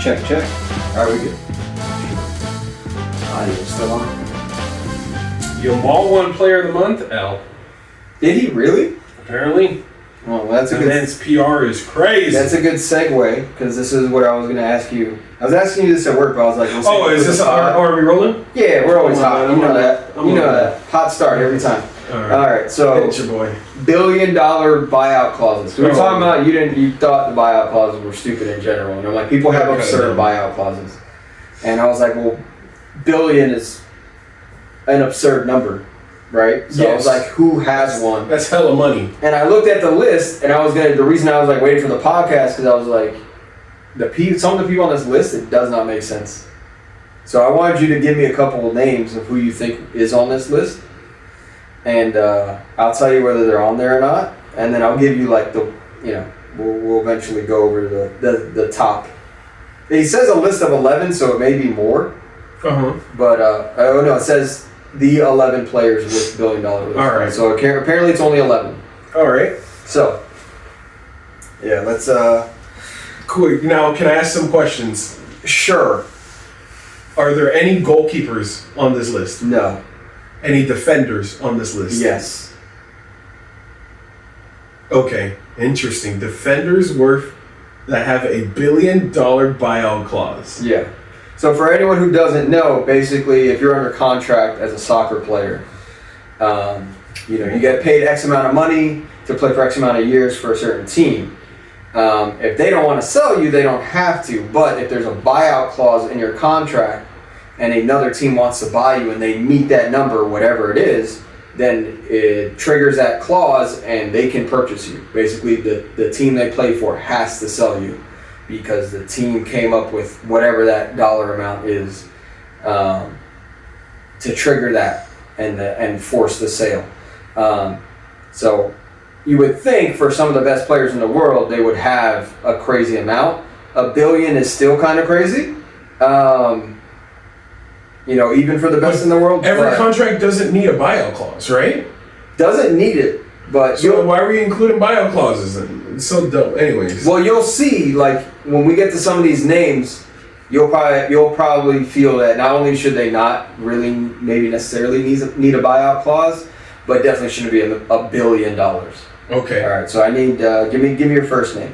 Check. Are we good? Audio still on? Jamal won Player of the Month, L. Did he really? Apparently. Well, that's a And good. man's PR is crazy. That's a good segue because this is what I was going to ask you. I was asking you this at work, but I was like, we'll oh, save it is for this the pod. are we rolling? Yeah, we're always I'm hot. on You know that. that. You know that. Hot start every time. All All right. right. So It's your boy. $1 billion buyout clauses. We were talking about you thought the buyout clauses were stupid in general, and I'm like, people have absurd buyout clauses, and I was like, well, billion is an absurd number, right? So I was like, who has one? That's hella money. And I looked at the list, and the reason I was like waiting for the podcast because I was like, some of the people on this list, it does not make sense. So I wanted you to give me a couple of names of who you think is on this list, and I'll tell you whether they're on there or not, and then I'll give you like we'll eventually go over the top. He says a list of 11, so it may be more. But it says the 11 players with $1 billion list. All right. So apparently it's only 11. All right. So yeah, let's Cool. Now, can I ask some questions? Sure. Are there any goalkeepers on this list? No. Any defenders on this list? Yes. Okay. Interesting. Defenders that have $1 billion buyout clause. Yeah. So for anyone who doesn't know, basically, if you're under contract as a soccer player, you get paid X amount of money to play for X amount of years for a certain team. If they don't want to sell you, they don't have to. But if there's a buyout clause in your contract and another team wants to buy you and they meet that number, whatever it is, then it triggers that clause and they can purchase you. Basically, the team they play for has to sell you because the team came up with whatever that dollar amount is to trigger that and force the sale. So you would think for some of the best players in the world, they would have a crazy amount. $1 billion is still kind of crazy. Even for the best in the world. Every contract doesn't need a buyout clause, right? Doesn't need it, but So why are we including buyout clauses then? It's so dumb. Anyways. well, you'll see. Like when we get to some of these names, you'll probably feel that not only should they not really maybe necessarily need a buyout clause, but definitely shouldn't be $1 billion. Okay. All right. So I need give me your first name.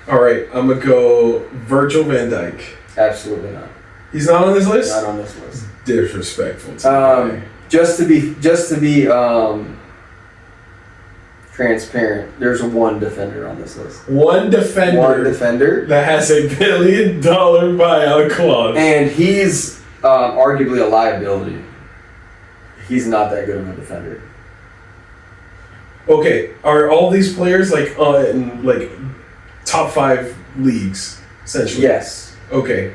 All right. I'm gonna go Virgil van Dijk. Absolutely not. He's not on this list. Not on this list. Disrespectful. To the guy. Just to be transparent, there's one defender on this list. One defender that has $1 billion buyout clause. And he's arguably a liability. He's not that good of a defender. Okay, are all these players in top 5 leagues essentially? Yes. Okay.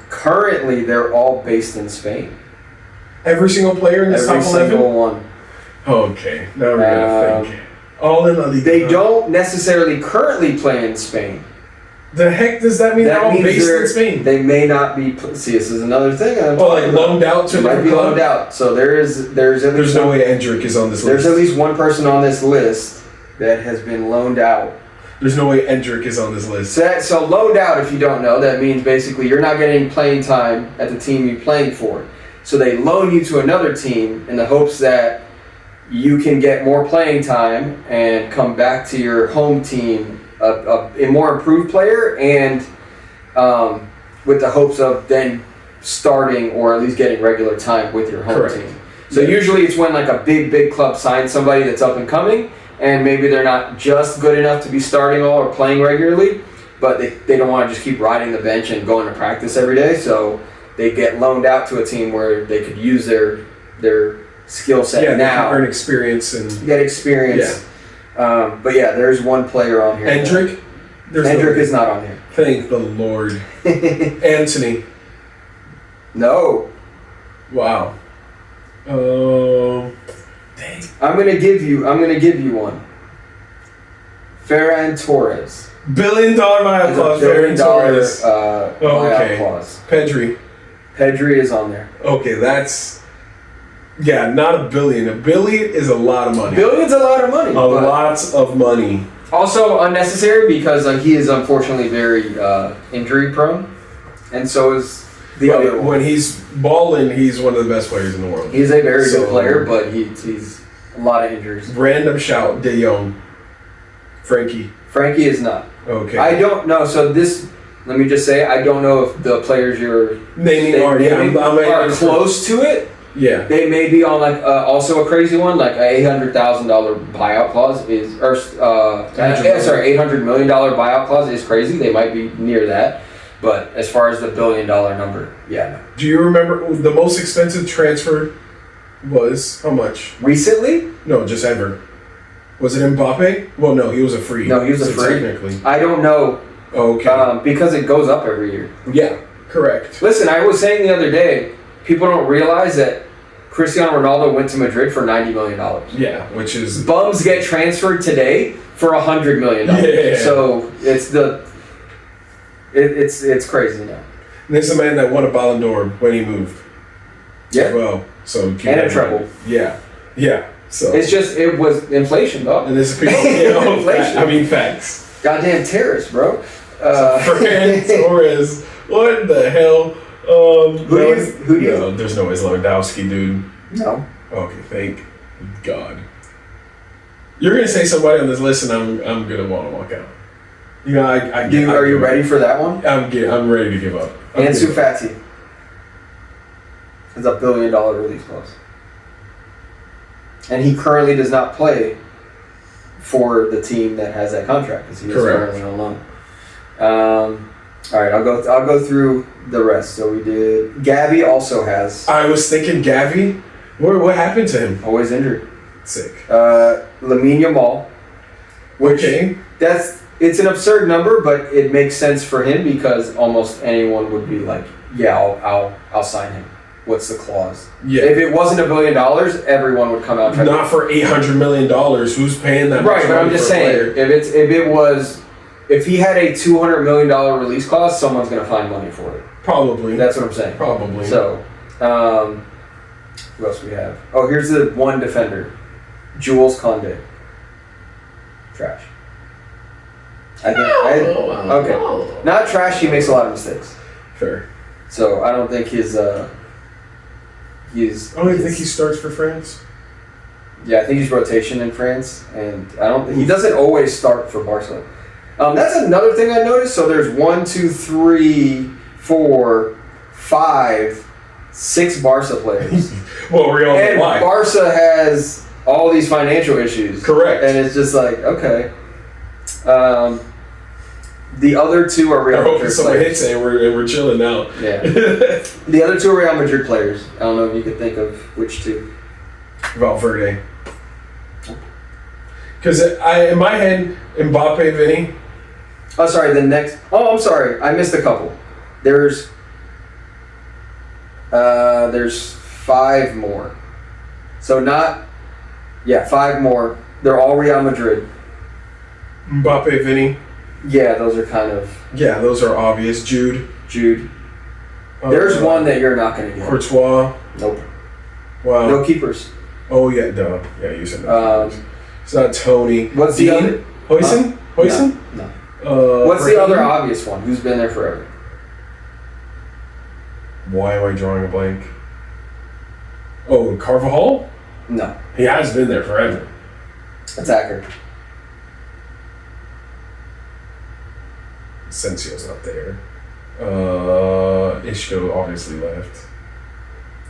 Currently, they're all based in Spain. Every single player in this Every top 11? single one. Okay, now we're gonna think. All in La Liga. They don't necessarily currently play in Spain. The heck does that mean? They're all based in Spain. They may not be. See, this is another thing. Loaned out to a might be club? loaned out. So there's at least no way Endrick is on this list. There's at least one person on this list that has been loaned out. There's no way Endrick is on this list. So loaned out, if you don't know, that means basically you're not getting playing time at the team you're playing for. So they loan you to another team in the hopes that you can get more playing time and come back to your home team a more improved player and with the hopes of then starting or at least getting regular time with your home team. So usually it's when like a big club signs somebody that's up and coming and maybe they're not just good enough to be starting all or playing regularly, but they don't want to just keep riding the bench and going to practice every day. So they get loaned out to a team where they could use their skill set now. Earn experience and get experience. Yeah. But yeah, there's one player on here. Endrick? Endrick is not on here. Thank the Lord. Anthony. No. Wow. Dang. I'm gonna give you one. Ferran Torres. $1 billion buyout clause. $1 billion buyout clause. Pedri is on there. Okay, that's not $1 billion. $1 billion is a lot of money. Billion's a lot of money. Lots of money. Also unnecessary because he is unfortunately very injury prone. and so is the other one. When he's balling, he's one of the best players in the world. He's a very good player, but he's a lot of injuries. Random shout, De Jong. Frankie. Frankie is not. Okay. I don't know. So this, let me just say, I don't know if the players you're naming are close to it. Yeah. They may be on like also a crazy one, like a $800,000 buyout clause is, or $800 million buyout clause is crazy. They might be near that, but as far as the $1 billion number, yeah. No. Do you remember the most expensive transfer was how much? Recently? No, just ever. Was it Mbappe? Well, no, he was a free. No, he was a free. Technically, I don't know. Okay. Because it goes up every year. Yeah, correct. Listen, I was saying the other day, people don't realize that Cristiano Ronaldo went to Madrid for $90 million. Yeah, which is bums get transferred today for $100 million. Yeah. So it's it's crazy now. And this is a man that won a Ballon d'Or when he moved. Yeah. As well. So and a treble. Yeah. Yeah. So it was inflation, though. And this is people. Inflation. I mean, facts. Goddamn terrorists, bro. Fran Torres. What the hell? Who do you? No, there's no way it's Lewandowski, dude. No. Okay, thank God. You're gonna say somebody on this list, and I'm gonna want to walk out. You know, are you ready for that one? I'm ready to give up. Ansu Fati has a $1 billion release clause, and he currently does not play for the team that has that contract because he is currently on loan. All right, I'll go through the rest. So we did. Gavi also has. I was thinking Gavi. What happened to him? Always injured. Sick. Lamine Yamal. Okay. It's an absurd number, but it makes sense for him because almost anyone would be like, yeah, I'll sign him. What's the clause? Yeah. If it wasn't $1 billion, everyone would come out. Not for $800 million. Who's paying that? Right, but I'm just saying, if he had a $200 million release clause, someone's going to find money for it. Probably. That's what I'm saying. Probably. So, who else we have? Oh, here's the one defender, Jules Koundé. Trash. Okay. Not trash. He makes a lot of mistakes. Fair. So I don't think his. I don't think he starts for France. Yeah, I think he's rotation in France, and he doesn't always start for Barcelona. That's another thing I noticed. So there's 1, 2, 3, 4, 5, 6 Barca players. Well, we all know why. Barca has all these financial issues. Correct. And it's just like, okay. The other two are Real Madrid players. Somebody hits it and we're chilling now. Yeah. The other two are Real Madrid players. I don't know if you could think of which two. Valverde. Because in my head, Mbappe, Vinny. Oh, sorry. I'm sorry. I missed a couple. There's 5 more. So 5 more. They're all Real Madrid. Mbappe, Vinny. Yeah, those are kind of. Yeah, those are obvious. Jude. There's one that you're not going to get. Courtois. Nope. Wow. No keepers. Oh yeah, duh. Yeah, you said no keepers. It's not Tony. What's the other? Hoyson? Hoyson? No. What's the other obvious one? Who's been there forever? Why am I drawing a blank? Oh, Carvajal? No. He has been there forever. Attacker. Sensio's not there. Isco obviously left.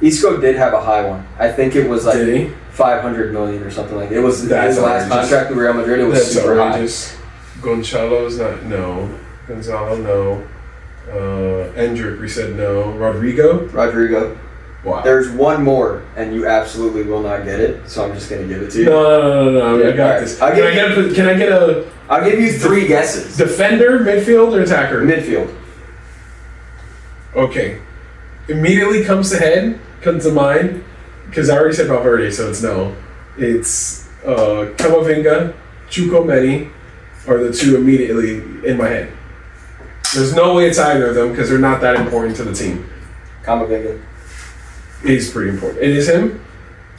Isco did have a high one. I think it was like Did he? 500 million or something like that. It was his That's last contract with Real Madrid. It was That's super outrageous. Gonzalo's not. No. Gonzalo, no. Endrick, we said no. high. Rodrigo. Wow. There's one more, and you absolutely will not get it. So I'm just gonna give it to you. No. Yeah, I got right. this. Can I get a I'll give you 3 guesses. defender, midfield, or attacker? Midfield. Okay. Immediately comes to mind, because I already said Valverde, so it's no. It's Camavinga, Choupo-Moting are the two immediately in my head. There's no way it's either of them because they're not that important to the team. Camavinga. He's pretty important. It is him?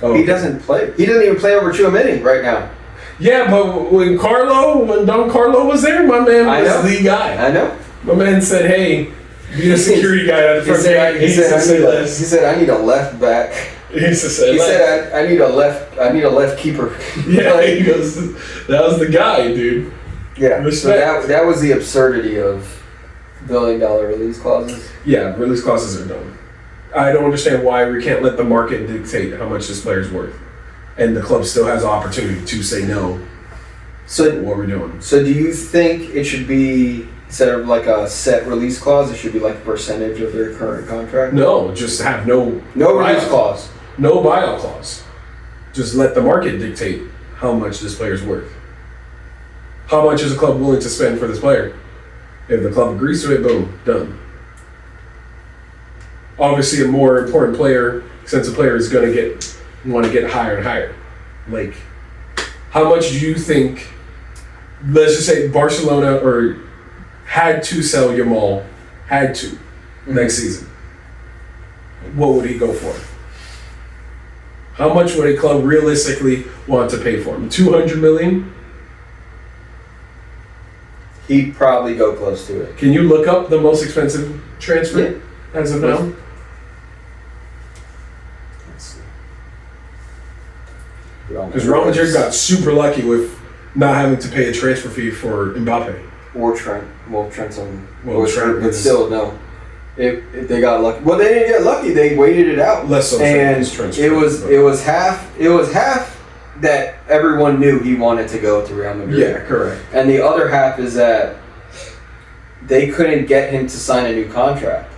Oh. He doesn't play. He doesn't even play over Choupo-Moting right now. Yeah, but when Don Carlo was there, my man was the guy. I know. My man said, hey, Being a security guy at the front gate, he used to say less. He said, "I need a left back." He used to say He less. said, I need a left keeper." Yeah, Like, he goes, that was the guy, dude. yeah. So Respect. that was the absurdity of $1 billion release clauses. Yeah, release clauses are dumb. I don't understand why we can't let the market dictate how much this player's worth. And the club still has the opportunity to say no. So What we're doing. So do you think it should be, instead of like a set release clause, it should be like a percentage of their current contract? No, just have no Release buyout. clause. No buyout clause. Just let the market dictate how much this player's worth. How much is a club willing to spend for this player? If the club agrees to it, boom, done. Obviously, a more important player, since the player is going to want to get higher and higher. Like, how much do you think? Let's just say Barcelona or had to sell Yamal, next season. What would he go for? How much would a club realistically want to pay for him? 200 million? He'd probably go close to it. Can you look up the most expensive transfer as of now? Let's see. Because Real Madrid got super lucky with not having to pay a transfer fee for Mbappe. Or Trent. Well, Trent's on. Well, Trent but is- still, no. If they got lucky, well, they didn't get lucky. They waited it out. Less so and his transfer. it was half that everyone knew he wanted to go to Real Madrid. Yeah, correct. And the other half is that they couldn't get him to sign a new contract.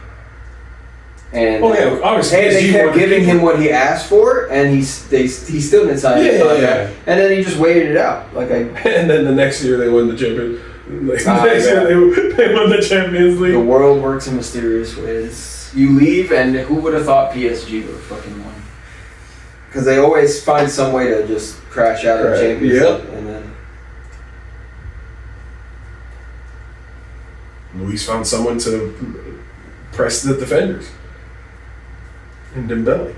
And Oh yeah, obviously. hey, they PSG kept wanted to giving keep him what he asked for, and he still didn't sign a new contract. And then he just waited it out. And then the next year they won the Champions. Like, the next yeah. year they won the Champions League. The world works in mysterious ways. You leave, and who would have thought PSG would have fucking won? Because they always find some way to just crash out of the Champions Yep. League, and then Luis found someone to press the defenders. And Dembele.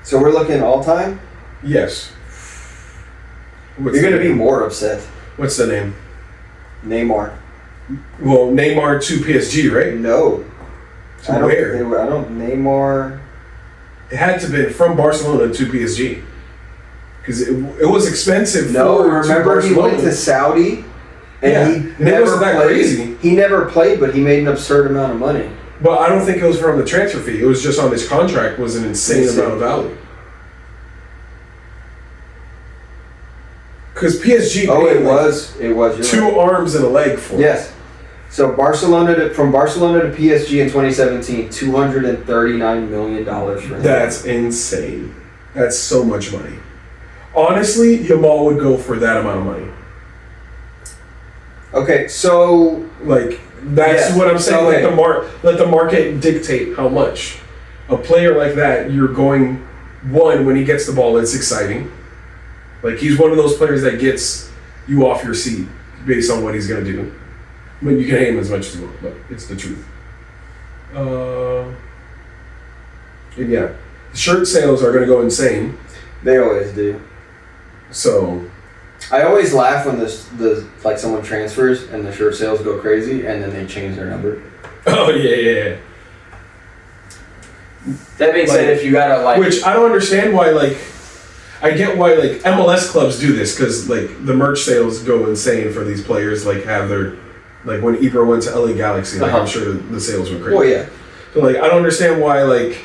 So we're looking all time. Yes. What's You're the gonna be name? more upset. What's the name? Neymar. Well, Neymar to PSG, right? No. To where? I don't. Neymar. It had to be from Barcelona to PSG. Because it was expensive. No. to Remember, he Barcelona. went to Saudi, and Yeah, he and it never wasn't that played. crazy. He never played, but he made an absurd amount of money. But I don't think it was from the transfer fee. It was just on his contract was an insane amount of value. Because PSG Oh, paid it was. It was. You're two right. arms and a leg for it. Yes. So from Barcelona to PSG in 2017, $239 million for him. That's insane. That's so much money. Honestly, Yamal would go for that amount of money. Okay, so Like that's Yeah. what I'm saying. Okay. Let the market dictate how much. A player like that, you're going when he gets the ball, it's exciting. Like he's one of those players that gets you off your seat based on what he's gonna do. I mean, you can hate him as much as you want, but it's the truth. And yeah, shirt sales are gonna go insane. they always do. So I always laugh when like someone transfers and the shirt sales go crazy, and then they change their number. oh yeah. That being said, Like- if you gotta like, Which I don't understand why. Like, I get why like MLS clubs do this because like the merch sales go insane for these players. Like have their like when Ibra went to LA Galaxy, like I'm sure the sales were crazy. well, yeah, So like I don't understand why like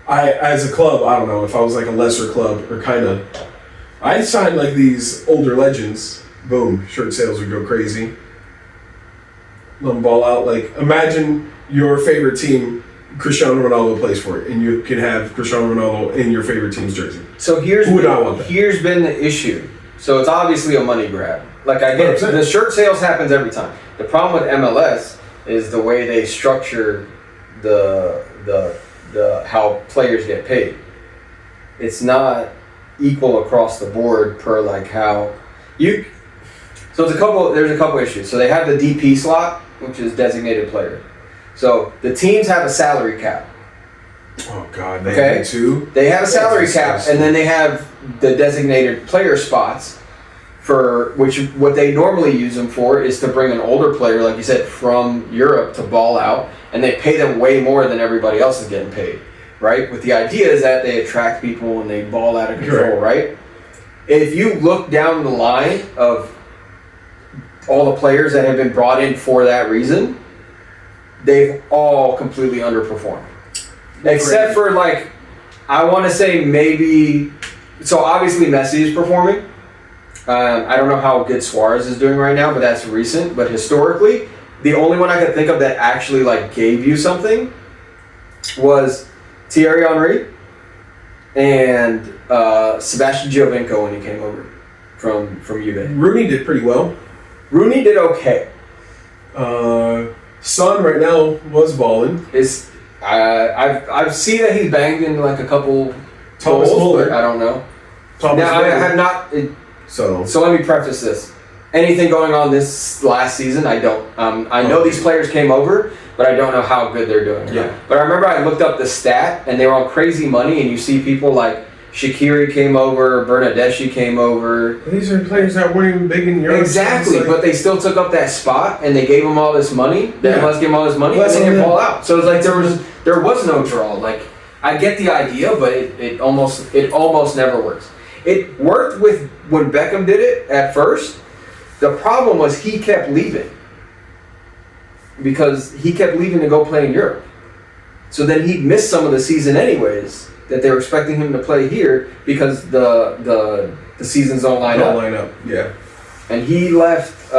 I as a club I don't know if I was like a lesser club or kind of I signed like these older legends. Boom, shirt sales would go crazy. Let them ball out. Like imagine your favorite team. Cristiano Ronaldo plays for it, and you can have Cristiano Ronaldo in your favorite team's jersey. So Who would not want that? here's been the issue. So it's obviously a money grab. Like I get 100%. the shirt sales happens every time. The problem with MLS is the way they structure the how players get paid. It's not equal across the board per like how you. So there's a couple issues. So they have the DP slot, which is designated player. So the teams have a salary cap. Oh God, they Okay. had two. They have a salary cap, disgusting. and then they have the designated player spots for which what they normally use them for is to bring an older player, like you said, from Europe to ball out, and they pay them way more than everybody else is getting paid, right? With the idea is that they attract people and they ball out of control, right? If you look down the line of all the players that have been brought in for that reason, they've all completely underperformed. Except for, like, I want to say maybe, so obviously Messi is performing. I don't know how good Suarez is doing right now, but that's recent. But historically, the only one I could think of that actually, like, gave you something was Thierry Henry and Sebastian Giovinco when he came over from Juve. Rooney did pretty well. Rooney did okay. Son right now was balling. I've seen that he's banged in like a couple Thomas goals, Muller. but I don't know. Thomas Now I Muller. have not. So So let me preface this. Anything going on this last season, I don't. I know these players came over, but I don't know how good they're doing. Yeah. But I remember I looked up the stat, and they were on crazy money, and you see people like Shaqiri came over, Bernadeschi came over. these are players that weren't even big in Europe. Exactly, so it's but they still took up that spot, and they gave them all this money. The Yeah. MLS gave them all this money, Well, and that's they on didn't them. ball out. So it's like there was no draw. Like I get the idea, but it almost never works. It worked with when Beckham did it at first. The problem was he kept leaving because he kept leaving to go play in Europe. So then he'd miss some of the season anyways that they were expecting him to play here because the seasons don't line don't up. line up. Yeah. And he left.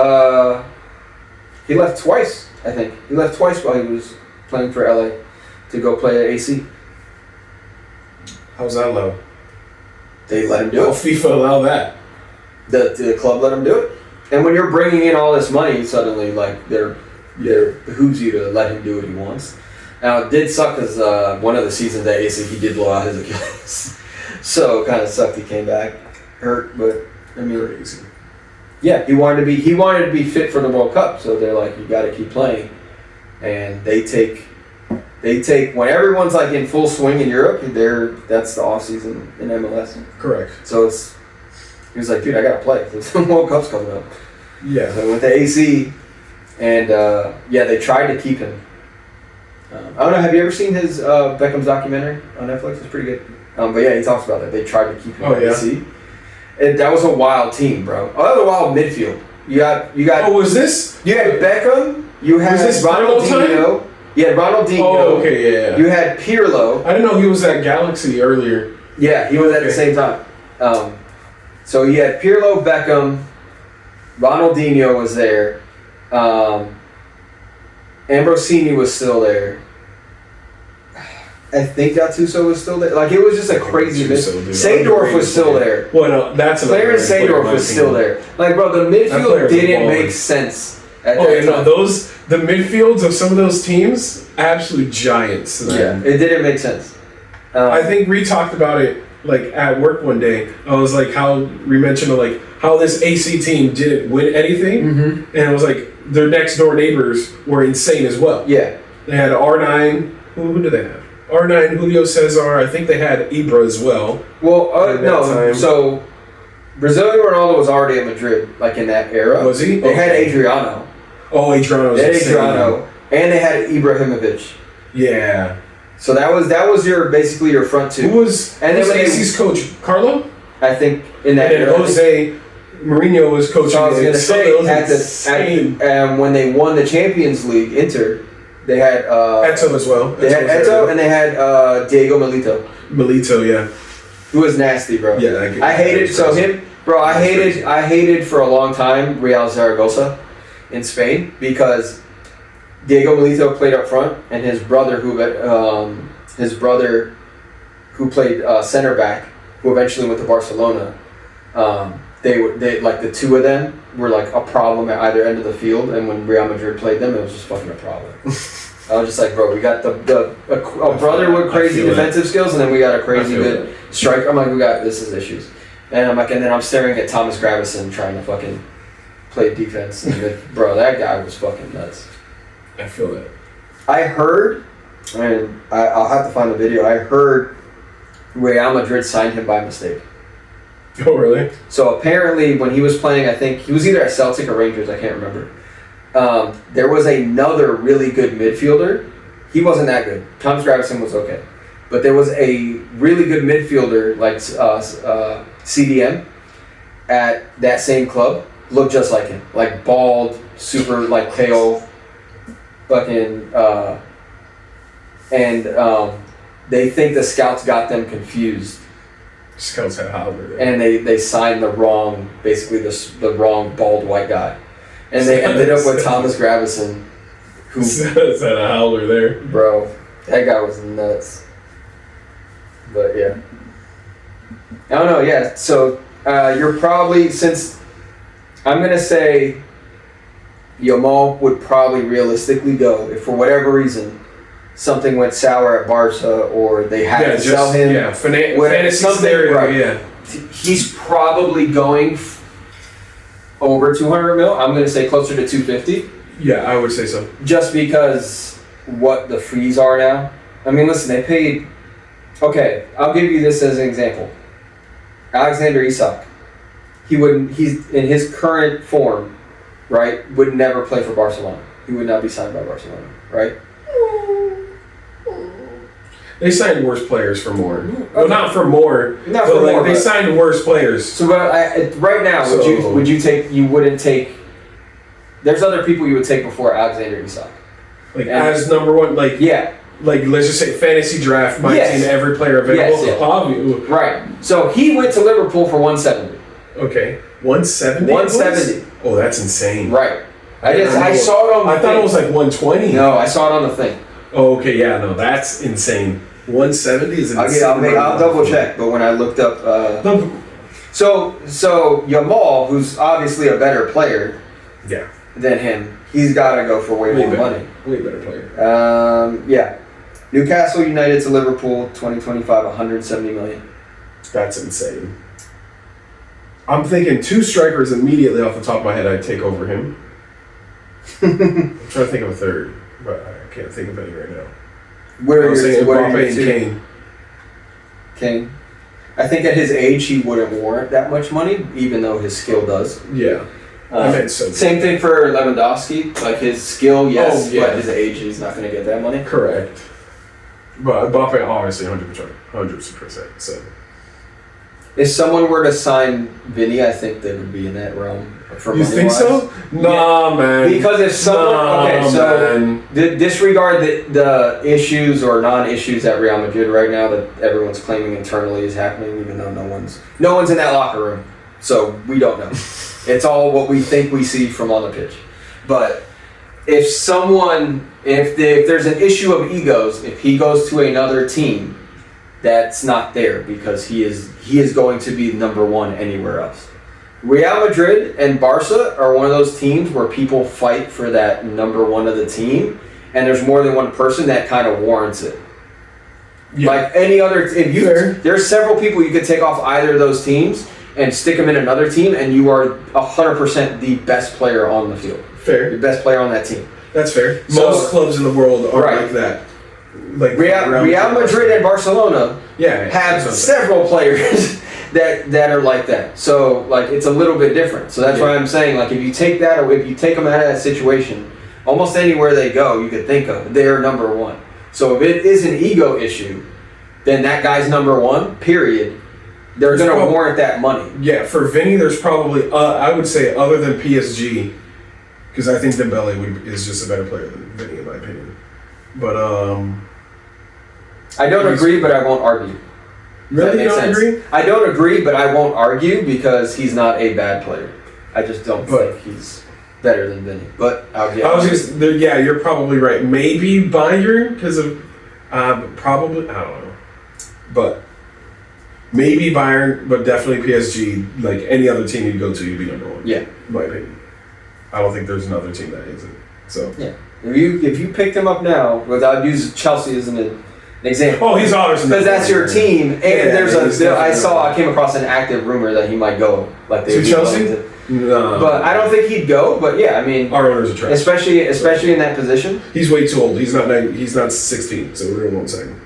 He left twice. I think he left twice while he was playing for LA to go play at AC. How's that low? They let him do Will it. FIFA allow that? The club let him do it. And when you're bringing in all this money, suddenly like they're behooves you to let him do what he wants. Now it did suck because one of the seasons at AC he did blow out his Achilles, so kind of sucked. He came back hurt, but I mean, Crazy. yeah, he wanted to be fit for the World Cup. So they're like, you got to keep playing, and they take when everyone's like in full swing in Europe. That's the off season in MLS. Correct. So he was like, dude, I got to play. The World Cup's coming up. Yeah. So I went to AC, and they tried to keep him. I don't know. Have you ever seen his Beckham's documentary on Netflix? It's pretty good. But yeah, he talks about that. They tried to keep him at AC. And that was a wild team, bro. Oh, that was a wild midfield. You got. Oh, was this? You had Beckham. You had Was this Pirlo Ronaldinho. You had Ronaldinho. Oh, okay, yeah. You had Pirlo. I didn't know he was at Galaxy earlier. Yeah, he was at the same time. So you had Pirlo, Beckham, Ronaldinho was there. Ambrosini was still there. I think Gattuso was still there. Like, it was just a crazy mix. Seedorf was still there. Well, no, that's another Clarence player, in Seedorf my was still opinion. there. Like, bro, the That player midfield was didn't balling. make sense at Oh, that yeah, time. no, the midfields of some of those teams, absolute giants. Yeah, Man. it didn't make sense. I think we talked about it like at work one day. I was like, how we mentioned like how this AC team didn't win anything, Mm-hmm. and it was like their next door neighbors were insane as well. Yeah. They had R9. Who do they have? R9, Julio Cesar. I think they had Ibra as well. Well, At that time. so Brazilian Ronaldo was already at Madrid, like in that era. Was he? They had Okay. Adriano. Oh, Adriano was They had insane. Adriano, and they had Ibrahimovic. Yeah. So that was your basically your front two. Who was And then when they- AC's coach? Carlo? I think in that And then era. Jose Mourinho was coaching. So I was it. gonna So say it was at insane. when they won the Champions League, Inter, they had Eto as well. They had was Eto there. and they had Diego Milito, Milito, yeah. who was nasty, bro. Yeah, I hated that was crazy. him, bro. I hated for a long time Real Zaragoza in Spain because Diego Milito played up front, and his brother who played center back, who eventually went to Barcelona. They like the two of them were like a problem at either end of the field, and when Real Madrid played them, it was just fucking a problem. I was just like, bro, we got a brother with crazy defensive skills, and then we got a crazy good striker. I'm like, this is issues. And I'm like, and then I'm staring at Thomas Gravison trying to fucking play defense. And bro, that guy was fucking nuts. I feel that. I heard, and I'll have to find the video. I heard Real Madrid signed him by mistake. Oh, really? So apparently, when he was playing, I think he was either at Celtic or Rangers. I can't remember. There was another really good midfielder. He wasn't that good. Thomas Gravesen was okay, but there was a really good midfielder like CDM at that same club. Looked just like him, like bald, super like pale, fucking, and they think the scouts got them confused. Scouts had Howler there. And they signed the wrong, basically the wrong bald white guy, and they ended up with Thomas Gravesen, who Scouts had a Howler there. bro, that guy was nuts. But yeah, I don't know. Yeah, so you're probably, since I'm gonna say Yamal would probably realistically go if for whatever reason something went sour at Barca or they had to sell him. Yeah, When fantasy something- scenario, right. yeah. He's probably going over 200 mil. I'm going to say closer to 250, Yeah, I would say so. just because what the fees are now. I mean, listen, they paid. Okay, I'll give you this as an example. Alexander Isak, he's in his current form, right? Would never play for Barcelona. He would not be signed by Barcelona, right? They signed worse players for more. Well, not for more. Not but for like, more, they but- signed worse players. So, but right now, So- would you take? You wouldn't take. There's other people you would take before Alexander Isak. Like as number one, like Yeah, let's just say fantasy draft, my Yes. team, every player available. Yes, yeah. Obvi- right. So he went to Liverpool for 170. Okay, 170. 170. Oh, that's insane. Right. I saw it on the I thought thing. it was like 120. No, I saw it on the thing. Oh, okay, yeah, no, that's insane. 170 is insane. I'll double check. But when I looked up, No, so Yamal, who's obviously a better player yeah, than him, he's got to go for way more better. money. Way better player. Yeah. Newcastle United to Liverpool 2025, 170 million. That's insane. I'm thinking two strikers immediately off the top of my head. I'd take over him. I'm trying to think of a third, but I can't think of any right now. Where I are was saying your Mbappe and two? Kane. Kane. I think at his age he wouldn't warrant that much money, even though his skill does. Yeah, I meant so. Same thing for Lewandowski. Like his skill, yes, Oh, yeah. but his age, he's not going to get that money. Correct. But Mbappe obviously 100%. 100%. So If someone were to sign Vinny, I think they would be in that realm. For you think money-wise. so? Nah, man. Because if someone, okay, so man. disregard the issues or non-issues at Real Madrid right now that everyone's claiming internally is happening, even though no one's in that locker room, so we don't know. It's all what we think we see from on the pitch. But if there's an issue of egos, if he goes to another team, that's not there because he is going to be number one anywhere else. Real Madrid and Barca are one of those teams where people fight for that number one of the team, and there's more than one person that kind of warrants it. Yeah. Like any other, Fair. there's several people you could take off either of those teams and stick them in another team, and you are 100% the best player on the field. Fair. The best player on that team. That's fair. So- Most clubs in the world are Right. like that. Like Real Madrid and Barcelona yeah, have that's what I'm saying. several players that are like that. So like it's a little bit different. So that's why I'm saying like if you take that or if you take them out of that situation, almost anywhere they go you could think of, they're number one. So if it is an ego issue, then that guy's number one, period. They're There's going to prob- warrant that money. Yeah, for Vinny, there's probably I would say other than PSG, because I think Dembele is just a better player than Vinny in my opinion. But I don't agree, but I won't argue. Does that really, make you don't sense? agree? I don't agree, but I won't argue because he's not a bad player. I just don't But- think he's better than Vinny. But I'll get I was just yeah, you're probably right. Maybe Bayern because of probably I don't know, but maybe Bayern, but definitely PSG. Like any other team you'd go to, you'd be number one. Yeah. in my opinion. I don't think there's another team that isn't. So. Yeah. If you picked him up now, I'd use Chelsea as an example. Oh, he's obviously Because that's your team, and Yeah, he's I definitely came across an active rumor that he might go. Like To Chelsea? No. But I don't think he'd go. But yeah, I mean, Our owners are trash. especially in that position. He's way too old. He's not 16, so we won't sign him.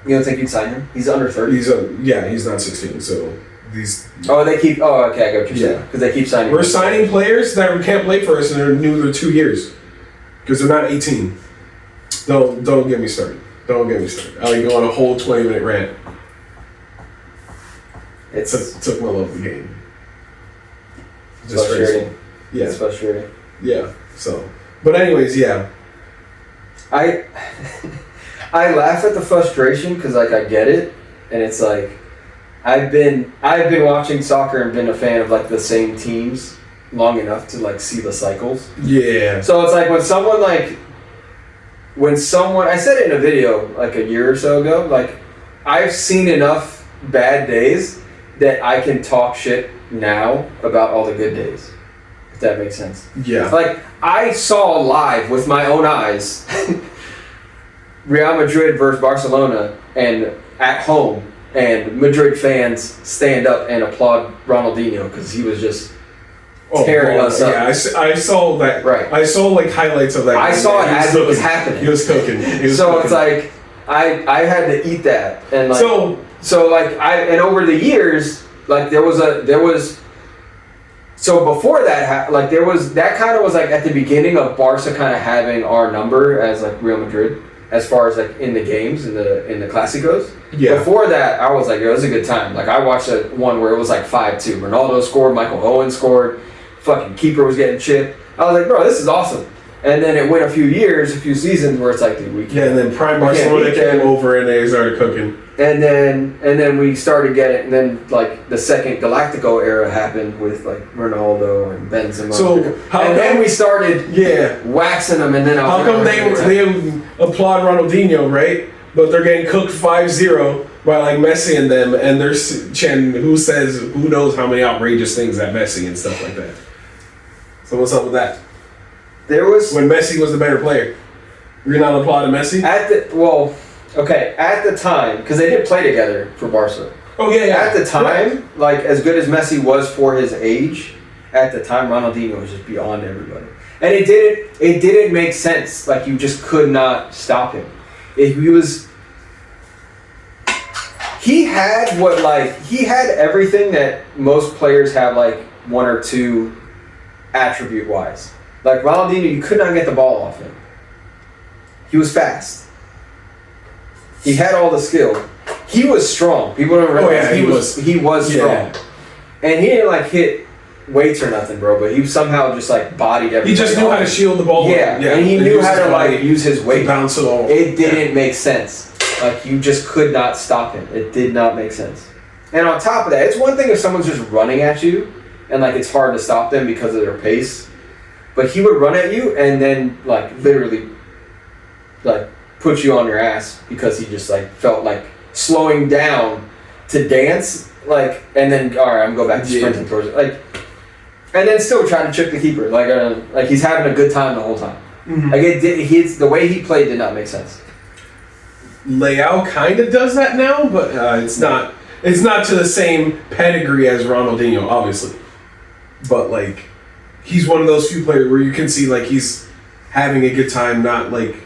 You don't think you'd sign him? He's under 30. He's not 16, so these. Oh, they keep. Oh, okay, I got what you're saying. Because they keep signing. We're signing players that can't play for us and they're new to 2 years because they're not 18. Don't get me started. Don't get me started. I'll go on a whole 20-minute rant. It took my love of the game. It's frustrating. Yeah. It's frustrating. Yeah. So, but anyways, yeah. I laugh at the frustration because like I get it, and it's like I've been watching soccer and been a fan of like the same teams long enough to like see the cycles. Yeah. So it's like when someone I said it in a video like a year or so ago, like I've seen enough bad days that I can talk shit now about all the good days. If that makes sense. Yeah. Like I saw live with my own eyes Real Madrid versus Barcelona and at home, and Madrid fans stand up and applaud Ronaldinho because he was just tearing us up. Yeah, I saw that. Right. I saw like highlights of that. I saw it as it was happening. He was cooking. It's like I had to eat that, and like so like and over the years like there was so before that like there was that kind of was like at the beginning of Barca kind of having our number as like Real Madrid as far as like in the games in the Clásicos. Yeah. Before that, I was like, it was a good time. Like I watched one where it was like 5-2. Ronaldo scored, Michael Owen scored, fucking keeper was getting chipped. I was like, bro, this is awesome. And then it went a few seasons where it's like, dude, we can't. Yeah, and then Prime Barcelona came over and they started cooking. And then we started getting, and then like the second Galactico era happened with like Ronaldo and Benzema. So then we started waxing them, and then how come they applaud Ronaldinho, right? But they're getting cooked 5-0 by like Messi and them, and they're chanting who knows how many outrageous things at Messi and stuff like that. So what's up with that? There was when Messi was the better player. You're not applauding Messi? At the time, because they did play together for Barca. Oh yeah. At the time, like as good as Messi was for his age, at the time Ronaldinho was just beyond everybody, and it didn't make sense. Like you just could not stop him. He had everything that most players have, like one or two attribute wise. Like Ronaldinho, you could not get the ball off him. He was fast. He had all the skill. He was strong. People don't realize he was strong. And he didn't like hit weights or nothing, bro, but he somehow just like bodied everything. He just knew how to shield the ball. Yeah, and he knew how to like use his weight. Bounce it all. It didn't make sense. Like you just could not stop him. It did not make sense. And on top of that, it's one thing if someone's just running at you and like it's hard to stop them because of their pace. But he would run at you and then like literally like put you on your ass because he just like felt like slowing down to dance, like, and then all right, I'm going back to sprinting towards it, like, and then still trying to chip the keeper, like he's having a good time the whole time. Mm-hmm. Like the way he played did not make sense. Leao kind of does that now, but it's not to the same pedigree as Ronaldinho, obviously. But like, he's one of those few players where you can see like he's having a good time, not like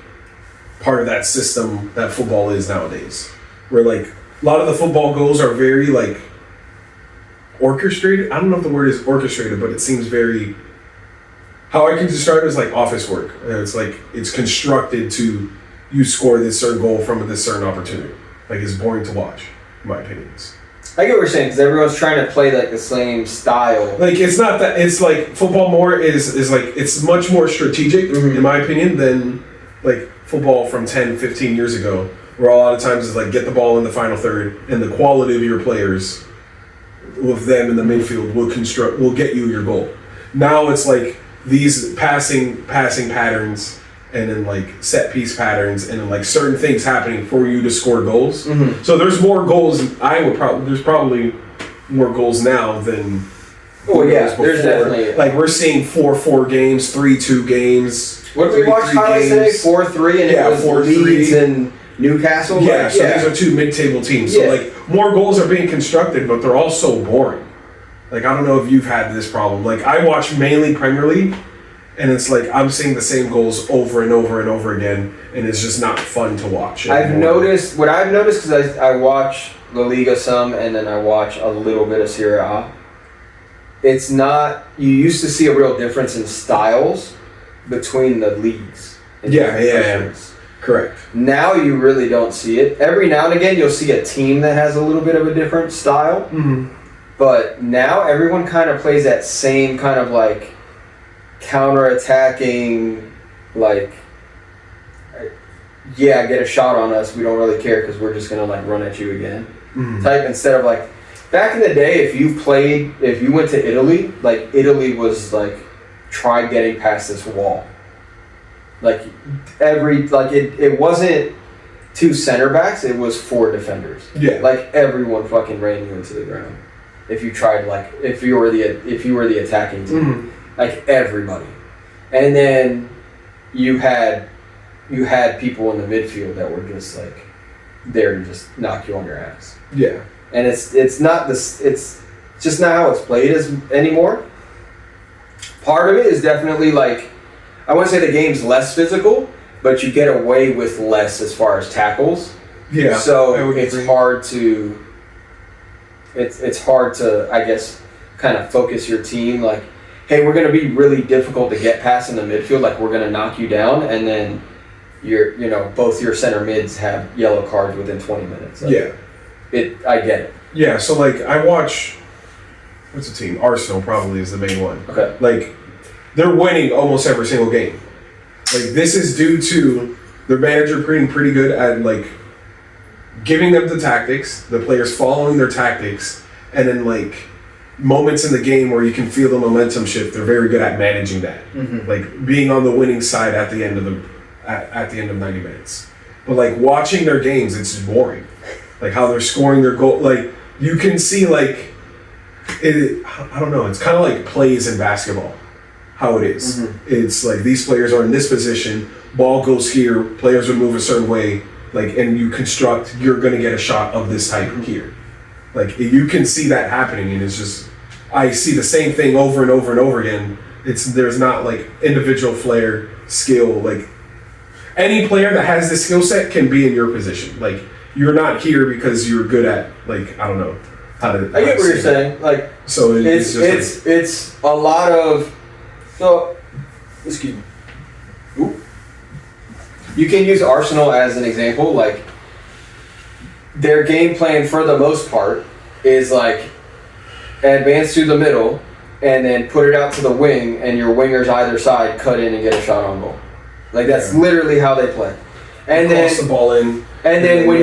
part of that system that football is nowadays, where like a lot of the football goals are very like orchestrated. I don't know if the word is orchestrated, but it seems very, how I can describe it is like office work. It's like it's constructed to you score this certain goal from this certain opportunity. Like it's boring to watch, in my opinions. I get what you're saying, because everyone's trying to play like the same style. Like it's not that, it's like football more is like, it's much more strategic, in my opinion, than like football from 10, 15 years ago, where a lot of times is like get the ball in the final third and the quality of your players with them in the midfield will get you your goal. Now it's like these passing patterns and then like set piece patterns and then like certain things happening for you to score goals. Mm-hmm. So there's more goals. There's probably more goals now than. Oh yeah, there's definitely like we're seeing 4-4 games, 3-2 games. What did we watch highlights today? 4-3, and it was 4-3. Leeds and Newcastle. Yeah, like, so these are two mid-table teams. Yeah. So like more goals are being constructed, but they're all so boring. Like, I don't know if you've had this problem. Like, I watch mainly Premier League, and it's like I'm seeing the same goals over and over and over again, and it's just not fun to watch anymore. I've noticed because I watch La Liga some, and then I watch a little bit of Serie A. It's not. You used to see a real difference in styles between the leagues. Yeah. Correct. Now you really don't see it. Every now and again, you'll see a team that has a little bit of a different style. Mm-hmm. But now everyone kind of plays that same kind of like counter-attacking, like, yeah, get a shot on us. We don't really care because we're just gonna like run at you again. Mm-hmm. Type instead of like back in the day, if you went to Italy, like Italy was like try getting past this wall. Like it wasn't 2 center backs, it was 4 defenders. Yeah. Like everyone fucking ran you into the ground. If you tried if you were the attacking team. Mm-hmm. Like everybody. And then you had people in the midfield that were just like there to just knock you on your ass. Yeah. And it's just not how it's played anymore. Part of it is definitely like, I wouldn't say the game's less physical, but you get away with less as far as tackles. Yeah. So it's hard to I guess kind of focus your team like, hey, we're going to be really difficult to get past in the midfield, like we're going to knock you down, and then both your center mids have yellow cards within 20 minutes. Like, yeah. I get it. Yeah, so like I watch, what's the team? Arsenal probably is the main one. Okay. Like they're winning almost every single game. Like this is due to their manager being pretty good at like giving them the tactics, the players following their tactics, and then like moments in the game where you can feel the momentum shift. They're very good at managing that. Mm-hmm. Like being on the winning side at the end of at the end of 90 minutes. But like watching their games, it's just boring. Like how they're scoring their goal, like you can see like it. I don't know. It's kind of like plays in basketball, how it is. Mm-hmm. It's like these players are in this position, ball goes here, players would move a certain way, like and you construct. You're gonna get a shot of this type here. Like you can see that happening, and it's just I see the same thing over and over and over again. There's not like individual flair, skill. Like any player that has this skill set can be in your position. Like. You're not here because you're good at like I don't know how to. I get what you're saying. Like so it's a lot of so. Excuse me. Ooh. You can use Arsenal as an example. Like their game plan for the most part is like advance through the middle and then put it out to the wing, and your wingers either side cut in and get a shot on goal. Like that's literally how they play. And then cross the ball in. And then when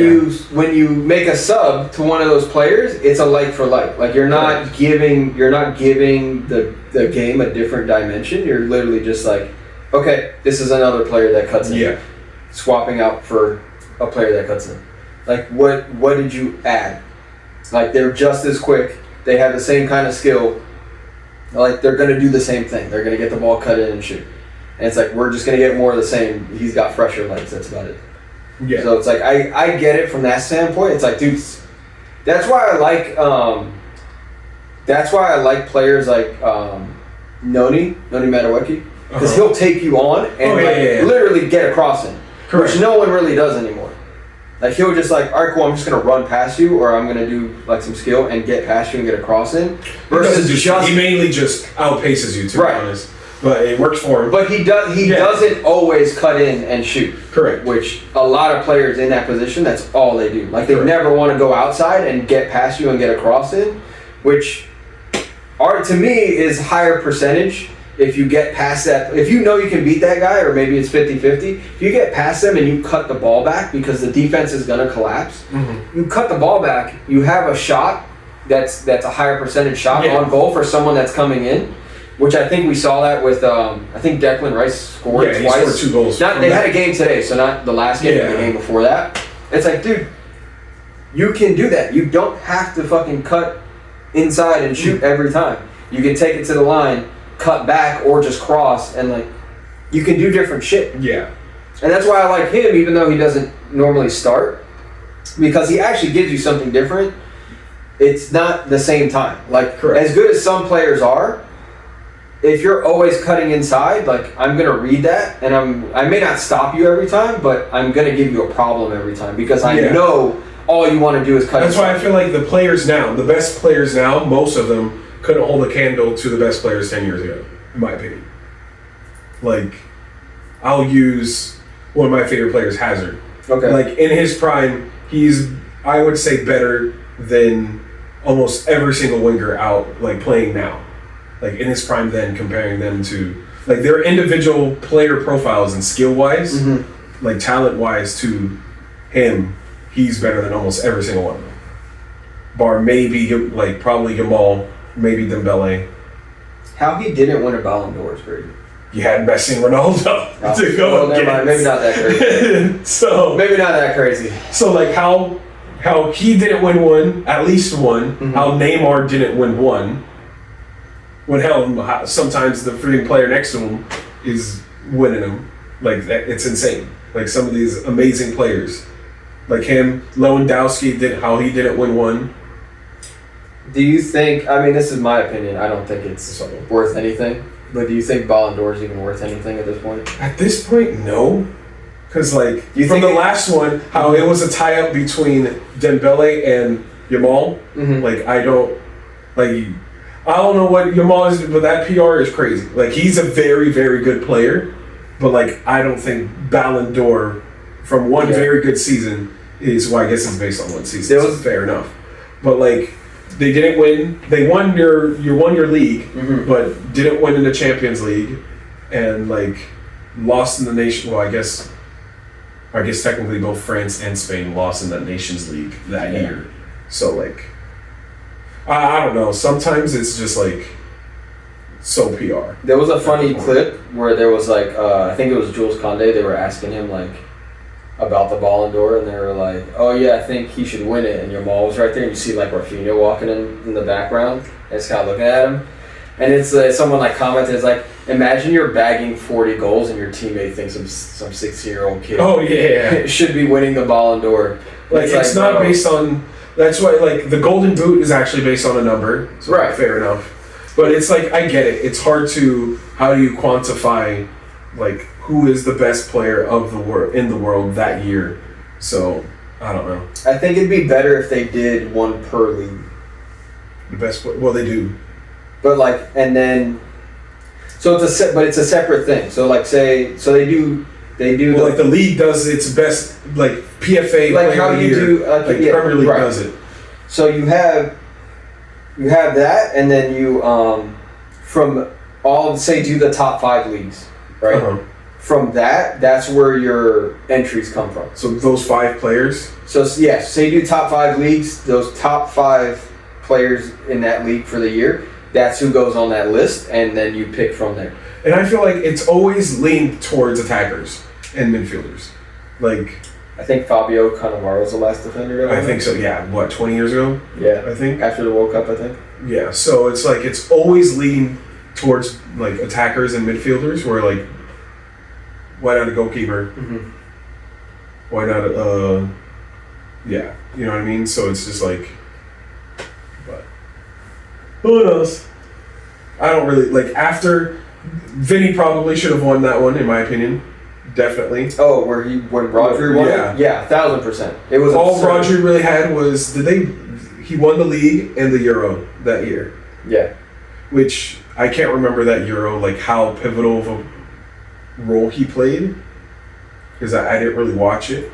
you make a sub to one of those players, it's a like for like. Like you're not giving the game a different dimension. You're literally just like, okay, this is another player that cuts in. Yeah. Swapping out for a player that cuts in. Like what did you add? Like they're just as quick. They have the same kind of skill. Like they're gonna do the same thing. They're gonna get the ball cut in and shoot. And it's like we're just gonna get more of the same. He's got fresher legs. That's about it. Yeah. So it's like I get it from that standpoint. It's like, dude, that's why I like players like Noni Madueke, because he'll take you on and literally get a cross in, which no one really does anymore. Like he'll just like, all right, cool, I'm just gonna run past you, or I'm gonna do like some skill and get past you and get a cross in. Versus he mainly just outpaces you, to be honest. But it works for him. But he doesn't always cut in and shoot. Correct. Which a lot of players in that position, that's all they do. Like they never want to go outside and get past you and get a cross in, which to me is higher percentage if you get past that. If you know you can beat that guy, or maybe it's 50-50, if you get past them and you cut the ball back because the defense is going to collapse, you cut the ball back, you have a shot that's a higher percentage shot on goal for someone that's coming in. Which I think we saw that with, I think Declan Rice scored twice. He scored 2 goals. They had a game today, so not the last game, but the game before that. It's like, dude, you can do that. You don't have to fucking cut inside and shoot every time. You can take it to the line, cut back, or just cross, and like, you can do different shit. Yeah. And that's why I like him, even though he doesn't normally start, because he actually gives you something different. it's not the same time. Like, Correct. as good as some players are, if you're always cutting inside, like, I'm gonna read that, and I may not stop you every time, but I'm gonna give you a problem every time because I know all you want to do is cut. That's inside. why I feel like the players now, the best players now, most of them couldn't hold a candle to the best players 10 years ago, in my opinion. Like, I'll use one of my favorite players, Hazard. Okay. Like, in his prime, he's, I would say, better than almost every single winger out, like, playing now. Like, in his prime then, comparing them to, like, their individual player profiles and skill-wise, like, talent-wise to him, he's better than almost every single one of them. Bar maybe, like, probably Yamal, maybe Dembele. How he didn't win a Ballon d'Or is crazy. You had Messi and Ronaldo to go never mind. Maybe not that crazy. So maybe not that crazy. So like how he didn't win one, at least one. How Neymar didn't win one. When hell, sometimes the freaking player next to him is winning them. Like that, it's insane. Like some of these amazing players, like him, Lewandowski how he didn't win one. Do you think? I mean, this is my opinion. I don't think it's worth anything. But do you think Ballon d'Or is even worth anything at this point? At this point, no. Because, like, you from the last one, how it was a tie-up between Dembele and Yamal. Like, I don't know what Yamal is, but that PR is crazy. Like, he's a very, very good player. But, like, I don't think Ballon d'Or from one very good season is, well, I guess it's based on one season. So fair enough. But, like, they didn't win. They won your league, but didn't win in the Champions League, and like lost in the nation. Well, I guess technically both France and Spain lost in the Nations League that year. So like, I don't know. Sometimes it's just like so PR. There was a funny clip where there was like I think it was Jules Koundé. They were asking him like about the Ballon d'Or, and they were like, "Oh yeah, I think he should win it." And Yamal was right there, and you see like Rafinha walking in the background, and it's kind of looking at him. And it's someone like commented, "It's like imagine you're bagging 40 goals, and your teammate thinks some 16-year-old kid should be winning the Ballon d'Or." Like it's not based on. That's why like the Golden Boot is actually based on a number. So right. Fair enough. But it's like I get it. It's hard to how do you quantify like who is the best player of the world in the world that year. So I don't know. I think it'd be better if they did one per league. The best well they do. But like and then so it's a separate thing. So like they do well, like the league does its best like PFA like how you do like Premier League does it. So you have that, and then you from all do the top 5 leagues, right? From that's where your entries come from. So those 5 players. So yes, say you do top 5 leagues. Those top 5 players in that league for the year. That's who goes on that list, and then you pick from there. And I feel like it's always leaned towards attackers and midfielders. Like I think Fabio Cannavaro was the last defender. I think so. Yeah, what 20 years ago? Yeah, I think after the World Cup, I think. Yeah, so it's like it's always leaned towards like attackers and midfielders. Where like, why not a goalkeeper? Why not yeah, you know what I mean. So it's just like, but who knows? I don't really like after. Vinny probably should have won that one, in my opinion. Definitely. Oh, when Rodri won it? Yeah, 1,000%. It was all absurd. Rodri really had was he won the league and the Euro that year. Yeah. Which I can't remember that Euro, like how pivotal of a role he played, because I didn't really watch it.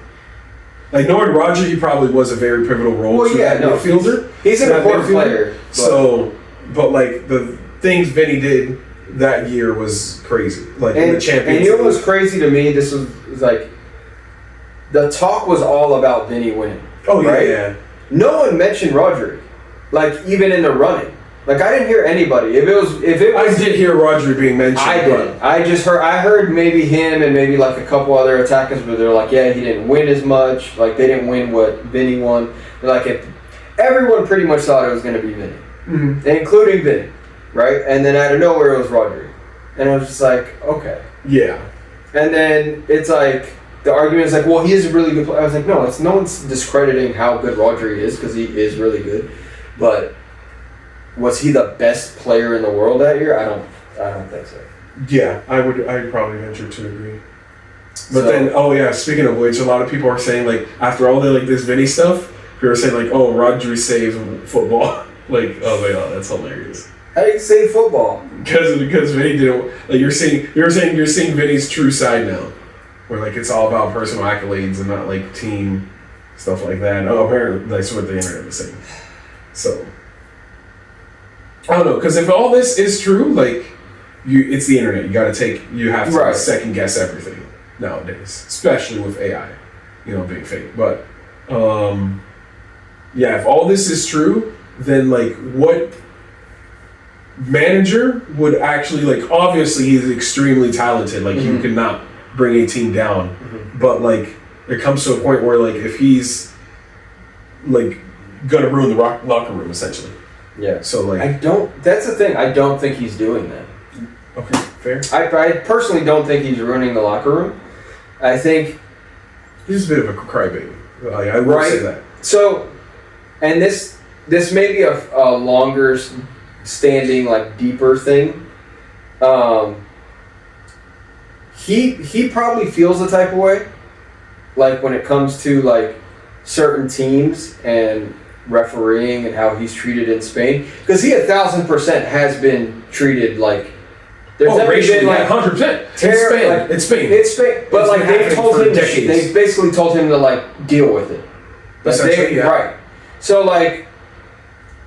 Like knowing Rodri, he probably was a very pivotal role to that midfielder. He's an important player. So, but like the things Vinny did that year was crazy. Like in the Champions League. And you know what was crazy to me? This was like the talk was all about Vinny winning. Oh right? Yeah. No one mentioned Rodri, like even in the running. Like I didn't hear anybody. If it was, I did hear Rodri being mentioned. I did. I heard maybe him and maybe like a couple other attackers, but they're like, yeah, he didn't win as much. Like they didn't win what Vinny won. They're like, everyone pretty much thought it was going to be Vinny, including Vinny. Right? And then out of nowhere, it was Rodri. And I was just like, okay. Yeah. And then it's like, the argument is like, well, he is a really good player. I was like, no, no one's discrediting how good Rodri is, because he is really good. But was he the best player in the world that year? I don't think so. Yeah, I'd probably venture to agree. But So- then, oh yeah, speaking of which, a lot of people are saying, like, after all the, like, this Vinny stuff, people are saying, like, oh, Rodri saved football. Like, oh my god, that's hilarious. How do you say football? Because Vinny didn't, like, you're seeing Vinny's true side now, where, like, it's all about personal accolades and not, like, team stuff like that. Oh, apparently that's what the internet was saying. So I don't know, because if all this is true, like, it's the internet. You have to Right. second guess everything nowadays, especially with AI, being fake. But yeah, if all this is true, then, like, what manager would actually, like, obviously he's extremely talented. Like, you could not bring a team down, but, like, it comes to a point where, like, if he's, like, gonna ruin the locker room essentially. Yeah. So, like, That's the thing. I don't think he's doing that. okay, fair. I personally don't think he's ruining the locker room. I think He's a bit of a crybaby. Like, I will say that. so. And this may be a longer standing, like, deeper thing. He probably feels the type of way, like, when it comes to, like, certain teams and refereeing and how he's treated in Spain, because he 1,000% has been treated like there's never racially, been, like, 100%. It's Spain. It's Spain, but, It's like, been they've happening told for him, decades. they basically told him to, like, deal with it. But Essentially, yeah. Right. So, like,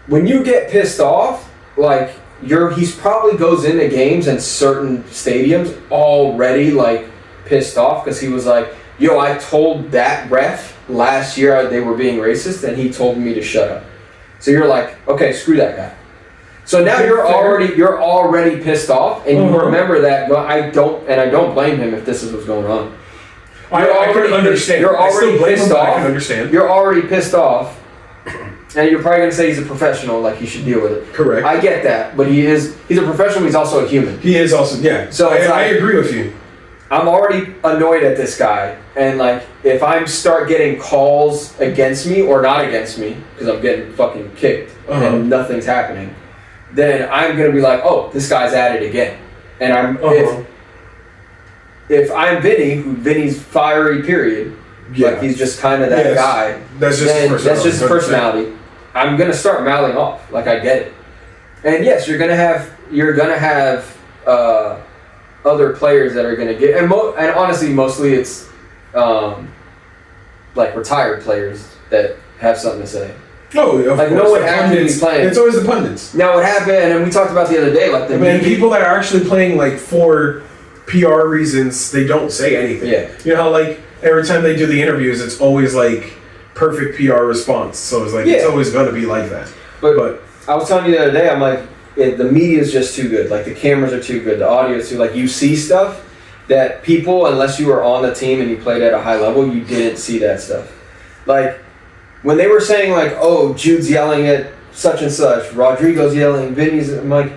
when you get pissed off, like, he's probably goes into games and certain stadiums already, like, pissed off because he was like, yo, I told that ref last year they were being racist and he told me to shut up. So you're like, okay, screw that guy. So now you're already pissed off, and you remember that. I don't blame him if this is what's going on. I can understand. You're I still already blame him, pissed but I off. can understand. You're already pissed off, and you're probably gonna say he's a professional, like he should deal with it. Correct. I get that, but he's a professional. But he's also a human. He is also, yeah. So I it's like- agree with you. I'm already annoyed at this guy, and, like, if I start getting calls against me or not against me because I'm getting fucking kicked and nothing's happening, then I'm gonna be like, oh, this guy's at it again. And if I'm Vinny's fiery period, Yeah. like, he's just kind of that Yes. guy. That's just then his that's just his 100%. personality. I'm gonna start mouthing off. Like, I get it. And yes, you're gonna have other players that are gonna get, and honestly, mostly it's like retired players that have something to say. Oh, of Like, course. no one The has to be pundits. playing. It's always the pundits. Now, what happened, and we talked about the other day, like, the Man, media- people that are actually playing, like, for PR reasons, they don't say anything. Yeah. You know how, like, every time they do the interviews, it's always, like, perfect PR response. So it's like, it's Yeah. always going to be like that. But I was telling you the other day, I'm like, the media is just too good. Like, the cameras are too good, the audio is too, like, you see stuff that people, unless you were on the team and you played at a high level, you didn't see that stuff. Like, when they were saying, like, oh, Jude's yelling at such and such, Rodrigo's yelling, Vinny's, I'm like,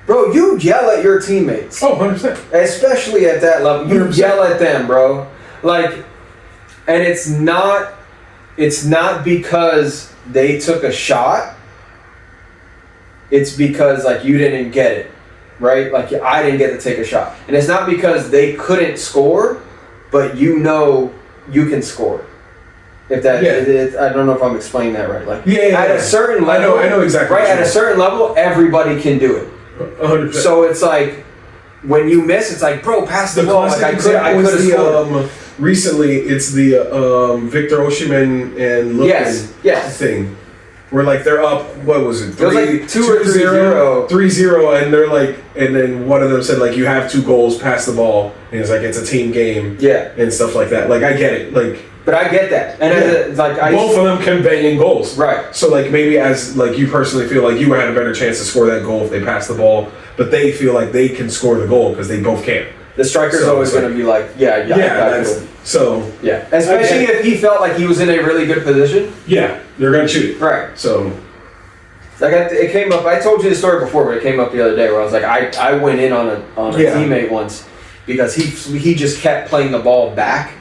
bro, you yell at your teammates. Oh, 100%. Especially at that level. You 100%. yell at them, bro. Like, and it's not because they took a shot. It's because, like, you didn't get it, right? Like, I didn't get to take a shot. And it's not because they couldn't score, but you can score. If that, Yeah. I don't know if I'm explaining that right. Like, Yeah, at a certain level, I know exactly right? what you At a mean. certain level, everybody can do it. 100%. So it's like, when you miss, it's like, bro, pass the The ball. classic Like, I example could have is scored. recently it's the Victor Osimhen and Lupin Yes. thing. Where, like, they're up, what was it? It was like 2 or 3-0. 3-0, and they're like, and then one of them said, like, you have 2 goals, pass the ball. And it's like, it's a team game. Yeah. And stuff like that. Like, I get it. Like, But I get that. And Yeah. both of them can bang in goals. Right. So, like, maybe as, like, you personally feel like you had a better chance to score that goal if they pass the ball, but they feel like they can score the goal because they both can. The striker's So always it's like- going to be like, yeah. So, Yeah. Especially if he felt like he was in a really good position. yeah, they're going to shoot it. Right. So, Like, it came up, I told you the story before, but it came up the other day where I was like, I went in on a Yeah. teammate once because he just kept playing the ball back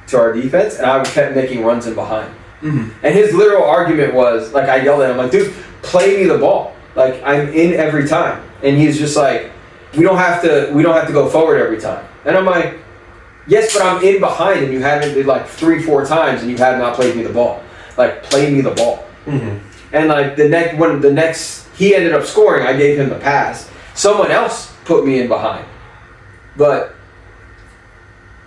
to our defense, and I kept making runs in behind. Mhm. And his literal argument was, like, I yelled at him, like, dude, play me the ball. Like, I'm in every time. And he's just like, we don't have to go forward every time. And I'm like, yes, but I'm in behind and you haven't did like 3-4 times and you have not played me the ball. Like, play me the ball. And like the next he ended up scoring, I gave him the pass. Someone else put me in behind. But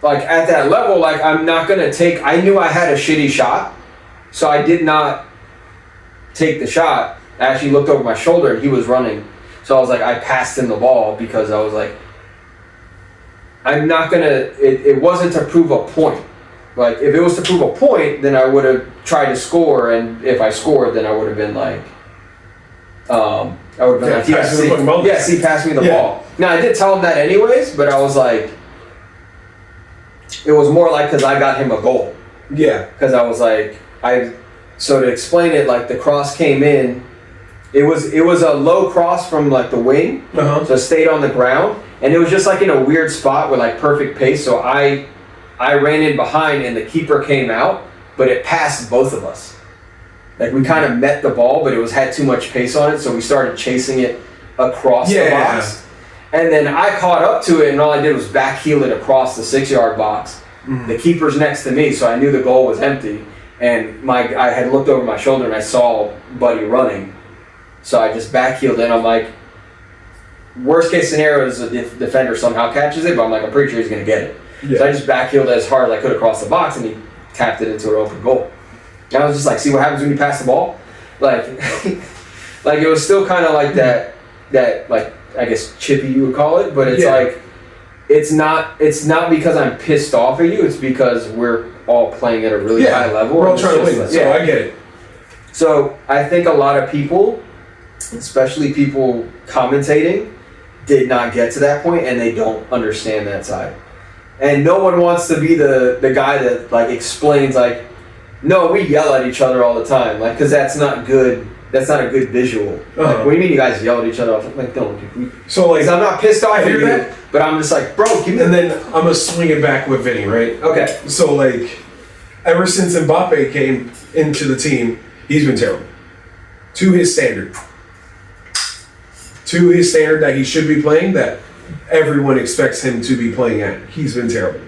like at that level, like I'm not gonna take. I knew I had a shitty shot, so I did not take the shot. I actually looked over my shoulder and he was running, so I was like, I passed him the ball because I was like, I'm not gonna. It wasn't to prove a point. Like if it was to prove a point, then I would have tried to score, and if I scored, then I would have been like, I would have been like, yes, he passed me the ball. Now I did tell him that anyways, but I was like. It was more like because I got him a goal. Yeah. Because I was like, so to explain it, like the cross came in, it was a low cross from like the wing, so it stayed on the ground, and it was just like in a weird spot with like perfect pace. So I ran in behind, and the keeper came out, but it passed both of us. Like we kind of met the ball, but it had too much pace on it, so we started chasing it across the box. And then I caught up to it, and all I did was backheel it across the 6-yard box. The keeper's next to me, so I knew the goal was empty. And I had looked over my shoulder, and I saw Buddy running. So I just backheeled it, and I'm like, worst case scenario is the defender somehow catches it, but I'm like, I'm pretty sure he's going to get it. So I just backheeled it as hard as I could across the box, and he tapped it into an open goal. And I was just like, see what happens when you pass the ball? Like, like it was still kind of like that like, I guess chippy you would call it, but it's like it's not because I'm pissed off at you, it's because we're all playing at a really high level. We're all trying to win, so I get it. So I think a lot of people, especially people commentating, did not get to that point and they don't understand that side. And no one wants to be the guy that like explains like, no, we yell at each other all the time, like, because that's not good. That's not a good visual. Like, what do you mean you guys yell at each other? Like, don't. So, like, I'm not pissed off at you, but I'm just like, bro, give me. And then I'm gonna swing it back with Vinny, right? Okay. So, like, ever since Mbappe came into the team, he's been terrible. To his standard. To his standard that he should be playing, that everyone expects him to be playing at. He's been terrible.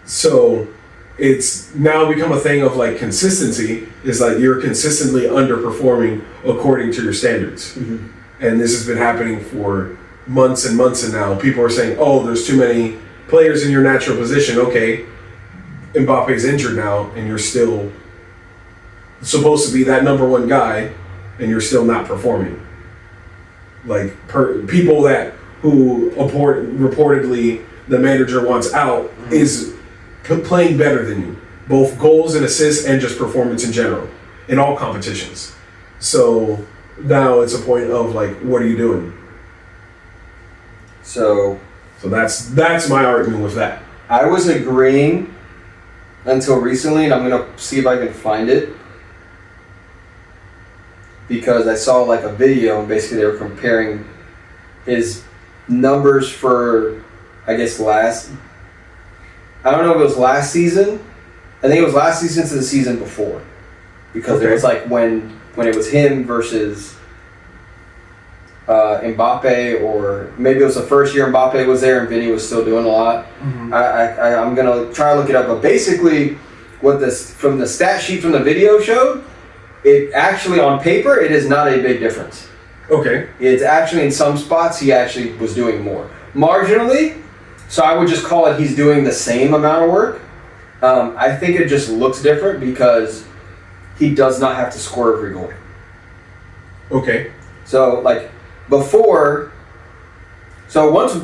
So it's now become a thing of like consistency. Is like you're consistently underperforming according to your standards. And this has been happening for months and months, and now people are saying, oh, there's too many players in your natural position. Okay, Mbappe's injured now, and you're still supposed to be that number one guy, and you're still not performing. Like people who reportedly the manager wants out is playing better than you, both goals and assists and just performance in general in all competitions. So now it's a point of like, what are you doing? So that's my argument with that. I was agreeing until recently, and I'm gonna see if I can find it, because I saw like a video and basically they were comparing his numbers for, I guess, I don't know if it was last season. I think it was last season to the season before, because it was like when it was him versus Mbappe, or maybe it was the first year Mbappe was there and Vinny was still doing a lot. I'm gonna try to look it up, but basically, from the stat sheet from the video showed, it actually on paper it is not a big difference. Okay. It's actually in some spots he actually was doing more marginally. So I would just call it he's doing the same amount of work. I think it just looks different because he does not have to score every goal. Okay. So like before, so once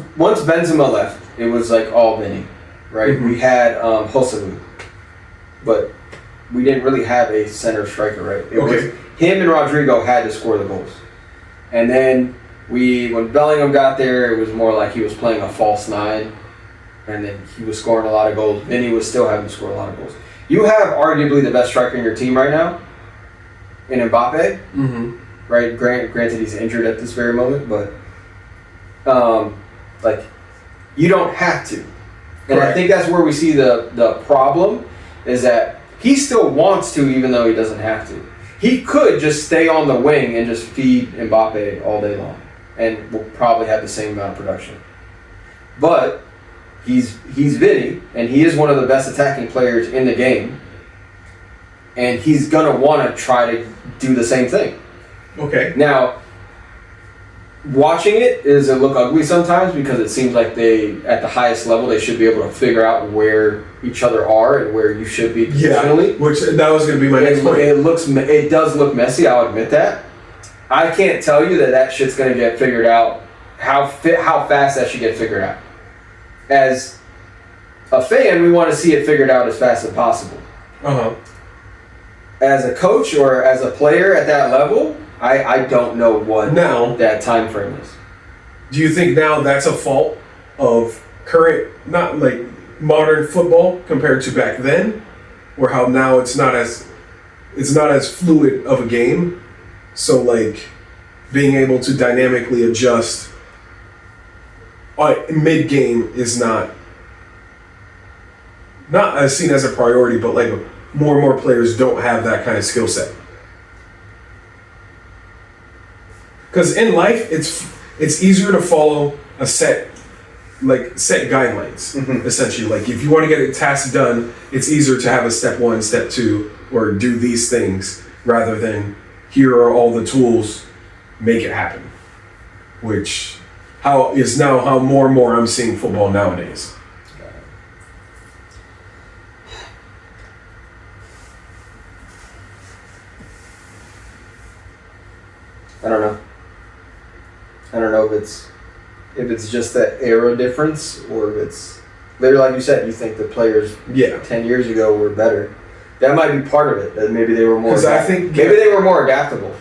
Benzema left, it was like all Vinny, right? We had Joselu, but we didn't really have a center striker, right? It was him and Rodrigo had to score the goals. And then when Bellingham got there, it was more like he was playing a false nine, and then he was scoring a lot of goals. Vinny was still having to score a lot of goals. You have arguably the best striker in your team right now, in Mbappe, right? Granted, he's injured at this very moment, but like you don't have to. And I think that's where we see the problem is that he still wants to, even though he doesn't have to. He could just stay on the wing and just feed Mbappe all day long, and will probably have the same amount of production. But he's Vinny, and he is one of the best attacking players in the game, and he's gonna want to try to do the same thing. Okay. Now, watching it, does it look ugly sometimes because it seems like they, at the highest level, they should be able to figure out where each other are and where you should be positionally. Yeah, which that was going to be my next point. It does look messy. I'll admit that. I can't tell you that shit's going to get figured out. How fast that should get figured out. As a fan, we want to see it figured out as fast as possible. As a coach or as a player at that level, I don't know what that time frame is. Do you think now that's a fault of current, not like modern football compared to back then, or how now it's not as fluid of a game? So like being able to dynamically adjust mid game is not as seen as a priority, but like more and more players don't have that kind of skill set. Because in life, it's easier to follow a set guidelines, essentially. Like if you want to get a task done, it's easier to have a step 1, step 2, or do these things rather than here are all the tools, make it happen. Which how more and more I'm seeing football nowadays. I don't know. I don't know if it's just that era difference or if it's literally like you said, you think the players 10 years ago were better. That might be part of it. That maybe they were more. Maybe they were more adaptable.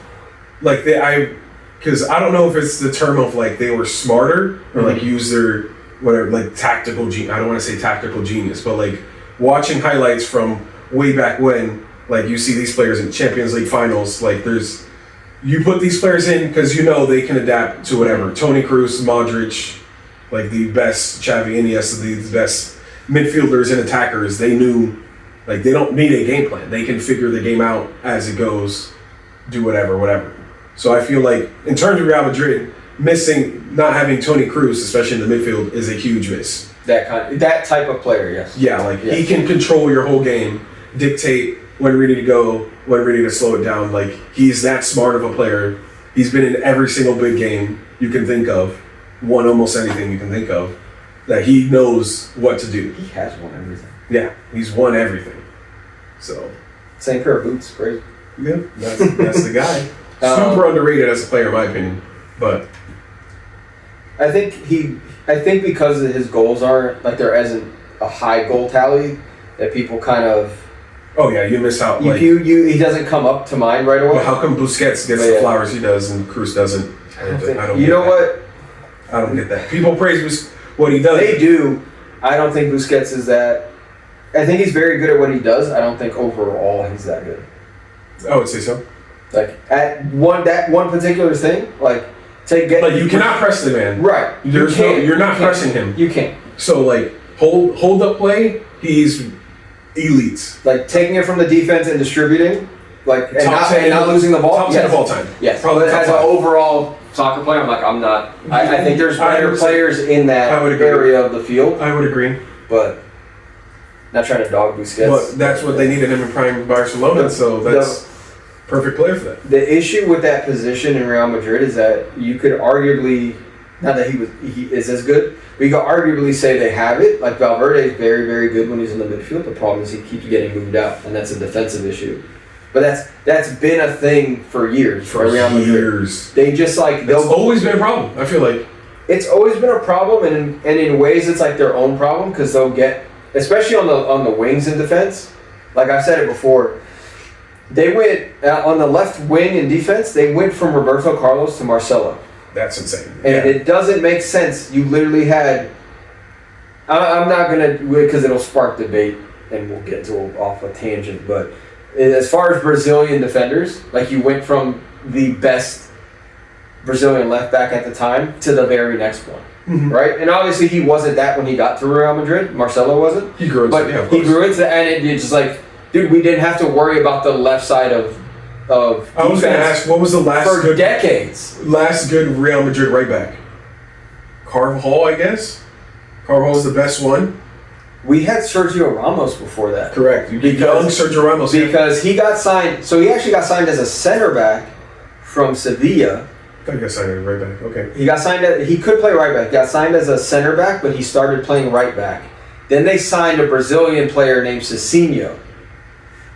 Like because I don't know if it's the term of like they were smarter or like use their whatever like tactical genius. I don't want to say tactical genius, but like watching highlights from way back when, like you see these players in Champions League finals, like you put these players in because you know they can adapt to whatever. Toni Kroos, Modric, like the best, Xavi, Iniesta, the best midfielders and attackers. They knew, like they don't need a game plan. They can figure the game out as it goes, do whatever. So I feel like in terms of Real Madrid, not having Toni Kroos, especially in the midfield, is a huge miss. That type of player, yes. Yeah, like he can control your whole game, dictate when ready to go, when ready to slow it down. Like he's that smart of a player. He's been in every single big game you can think of, won almost anything you can think of, that he knows what to do. He has won everything. Yeah, he's won everything. So same pair of boots, crazy. Yeah, that's the guy. Super underrated as a player, in my opinion. But I think because his goals aren't like there isn't a high goal tally that people kind of. Oh yeah, you miss out. He doesn't come up to mind right away. Well, how come Busquets gets the flowers he does and Kroos doesn't? I don't. I don't get that. People praise what he does. They do. I don't think Busquets is that. I think he's very good at what he does. I don't think overall he's that good. I would say so. Like at that one particular thing, like you cannot press the man. Right. You're not pressing him. You can't. So like hold up play, he's elite. Like taking it from the defense and distributing, like and not losing the ball. Top 10 of all time. Yes. Probably as an overall soccer player, I'm not. I think there's better players in that area of the field. I would agree. But not trying to dog Busquets. But that's what they needed him in prime Barcelona, so that's perfect player for that. The issue with that position in Real Madrid is that you could arguably, not that he is as good, but you could arguably say they have it. Like Valverde is very, very good when he's in the midfield. The problem is he keeps getting moved out, and that's a defensive issue. But that's been a thing for years for Real Madrid. Years. They just like it's always been a problem. I feel like it's always been a problem, and in ways it's like their own problem because they'll get, especially on the wings in defense. Like I've said it before. They went on the left wing in defense. They went from Roberto Carlos to Marcelo. That's insane. And it doesn't make sense. You literally had. I'm not gonna because it'll spark debate, and we'll get to off a tangent. But as far as Brazilian defenders, like you went from the best Brazilian left back at the time to the very next one, right? And obviously he wasn't that when he got to Real Madrid. Marcelo wasn't. He grew into and it's just like. Dude, we didn't have to worry about the left side of of I was going to defense ask, what was the for decades. last good Real Madrid right back? Carvajal, I guess. Carvajal was the best one. We had Sergio Ramos before that. Correct. Young Sergio Ramos. Because he got signed. So he actually got signed as a center back from Sevilla. I think I got signed as right back. Okay. He got signed. He could play right back. Got signed as a center back, but he started playing right back. Then they signed a Brazilian player named Cicinho,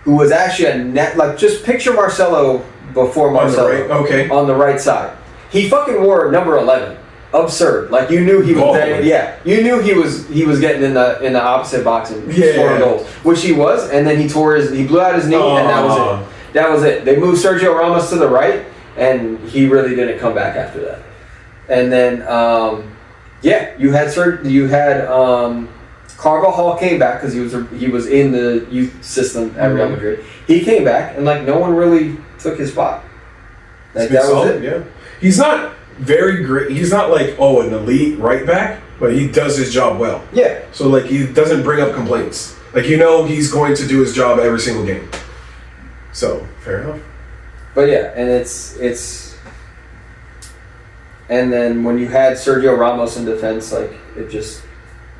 who was actually a net. Like, just picture Marcelo before Marcelo. On the right. Okay. On the right side. He fucking wore number 11. Absurd. Like, you knew he was there. Yeah. You knew he was getting in the opposite box and scoring goals, which he was. And then he blew out his knee, and that was it. That was it. They moved Sergio Ramos to the right, and he really didn't come back after that. And then, you had Carvajal came back because he was in the youth system at Real Madrid. He came back, and like no one really took his spot. Like, that was it. Yeah, he's not very great. He's not like an elite right back, but he does his job well. Yeah. So like he doesn't bring up complaints. Like he's going to do his job every single game. So fair enough. But yeah, and it's and then when you had Sergio Ramos in defense, like it just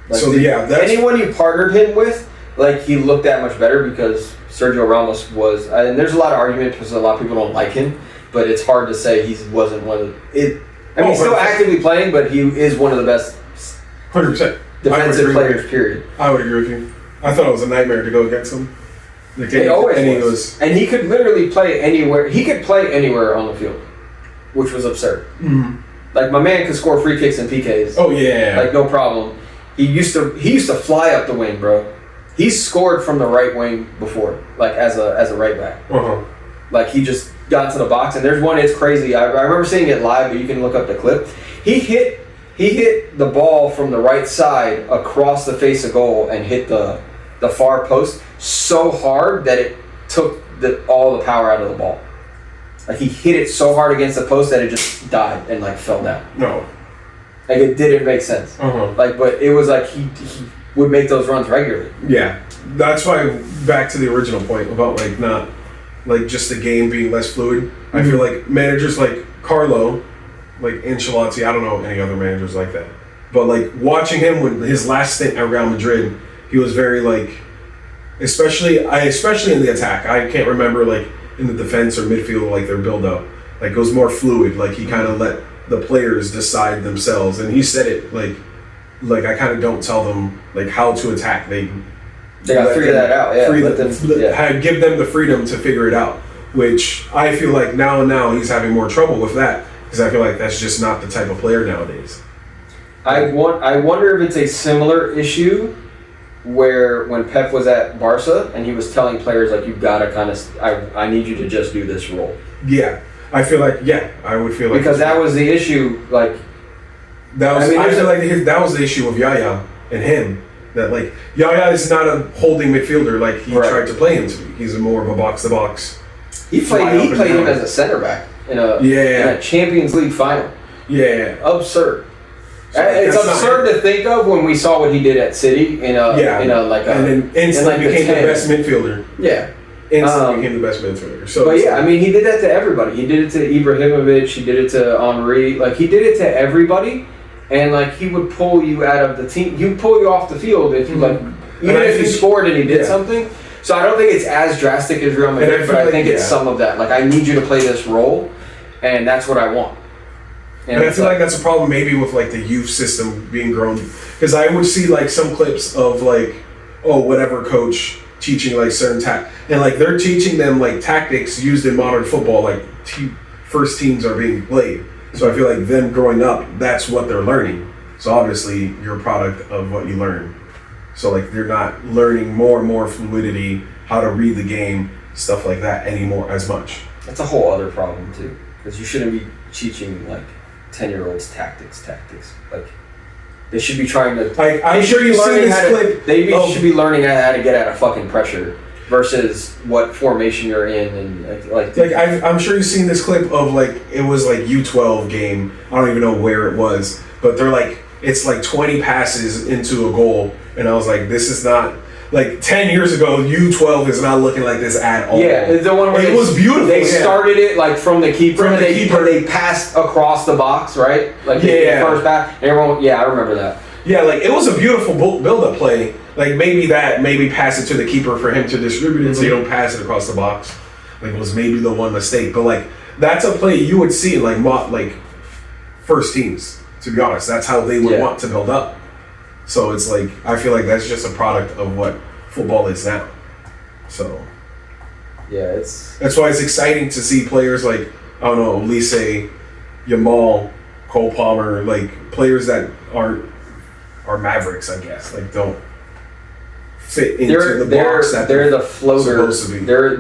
that's anyone you partnered him with, like he looked that much better because Sergio Ramos was. And there's a lot of argument because a lot of people don't like him, but it's hard to say he wasn't one of it. I mean, he's still actively playing, but he is one of the best 100% defensive players. Period. I would agree with you. I thought it was a nightmare to go against him. And he could literally play anywhere. He could play anywhere on the field, which was absurd. Mm-hmm. Like, my man could score free kicks and PKs. Oh yeah, like no problem. He used to fly up the wing, bro. He's scored from the right wing before, like as a right back. Uh-huh. Like he just got to the box, and there's one. It's crazy. I remember seeing it live, but you can look up the clip. He hit the ball from the right side across the face of goal and hit the far post so hard that it took all the power out of the ball. Like he hit it so hard against the post that it just died and like fell down. No. Like it didn't make sense. Uh-huh. Like, but it was like he would make those runs regularly. Yeah, that's why. Back to the original point about like not like just the game being less fluid. Mm-hmm. I feel like managers like Carlo, like Ancelotti. I don't know any other managers like that. But like watching him when his last stint at Real Madrid, he was very like, especially in the attack. I can't remember like in the defense or midfield like their build up. Like it was more fluid. Like he kind of let the players decide themselves, and he said it like I kind of don't tell them like how to attack. They got to figure that out. Yeah, give them the freedom to figure it out. Which I feel like now he's having more trouble with that because I feel like that's just not the type of player nowadays. I wonder if it's a similar issue where when Pep was at Barca and he was telling players like, you've got to I need you to just do this role. Yeah, I feel like I would feel like because that was the issue. Like that was I feel like that was the issue of Yaya and him. That like Yaya is not a holding midfielder like he tried to play him to be. He's more of a box to box. He played him as a center back in a Champions League final. Yeah, absurd. So it's absurd to think of when we saw what he did at City and then instantly became the best midfielder. Yeah, instantly became the best midfielder. So, but yeah, I mean, he did that to everybody. He did it to Ibrahimovic. He did it to Henry. Like he did it to everybody, and like he would pull you out of the team. He would pull you off the field if you even if you scored and he did something. So I don't think it's as drastic as Real Madrid, but I think it's some of that. Like I need you to play this role, and that's what I want. And I feel like that's a problem maybe with like the youth system being grown, because I would see like some clips of like, whatever coach teaching like certain and like they're teaching them like tactics used in modern football, like first teams are being played. So I feel like them growing up, that's what they're learning. So obviously you're a product of what you learn. So like they're not learning more and more fluidity, how to read the game, stuff like that anymore as much. That's a whole other problem too, because you shouldn't be teaching like 10-year-olds tactics. Like they should be trying to. Like I'm sure you've seen this clip. They should be learning how to get out of fucking pressure versus what formation you're in and like. I'm sure you've seen this clip of like it was like U12 game. I don't even know where it was, but they're like it's like 20 passes into a goal, and I was like, this is not like 10 years ago, U12 is not looking like this at all. Yeah, it's the one where it was beautiful. They started it like from the keeper, From the and keeper. they passed across the box, right? Like the first pass. And everyone, I remember that. Yeah, like it was a beautiful build-up play. Like maybe pass it to the keeper for him to distribute it, so you don't pass it across the box. Like it was maybe the one mistake, but like that's a play you would see in like first teams. To be honest, that's how they would want to build up. So it's like I feel like that's just a product of what football is now. So yeah, that's why it's exciting to see players like I don't know, Lise, Yamal, Cole Palmer, like players that are Mavericks, I guess. Like don't fit into the box that they're the floater. Supposed to be. They're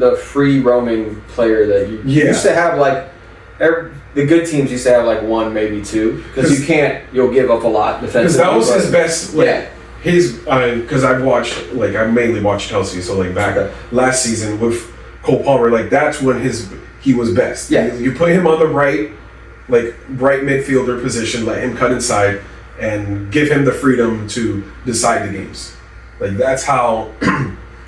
the free roaming player that you used to have like. The good teams used to have like one, maybe two, because you'll give up a lot defensively. Because that was his best. Like, his because I mainly watched Chelsea, so like back last season with Cole Palmer, like that's when he was best. Yeah, you put him on the right midfielder position, let him cut inside, and give him the freedom to decide the games. Like that's how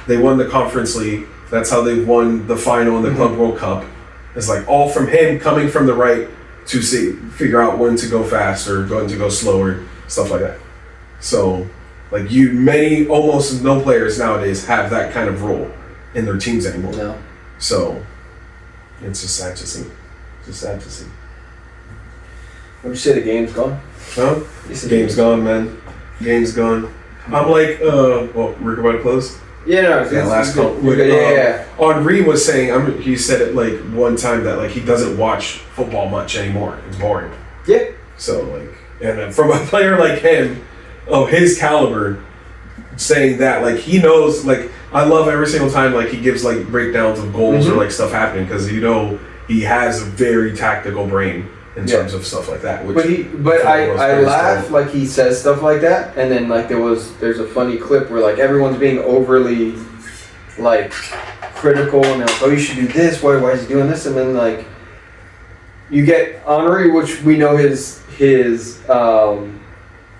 they won the Conference League. That's how they won the final in the Club World Cup. It's like all from him coming from the right to figure out when to go faster, when to go slower, stuff like that. So, like almost no players nowadays have that kind of role in their teams anymore. No. So, it's just sad to see. Would you say the game's gone? Huh? Game's gone, man. Game's gone. I'm like, we're about to close? Yeah, no. Last call. Henri was saying, he said it like one time that like he doesn't watch football much anymore. It's boring. Yeah. So like, and from a player like him, of his caliber, saying that like he knows, like I love every single time like he gives like breakdowns of goals or like stuff happening, because he has a very tactical brain in terms of stuff like that. Which but I laugh like he says stuff like that, and then like there's a funny clip where like everyone's being overly like critical and they're like, oh, you should do this. Why is he doing this? And then like you get Henri, which we know his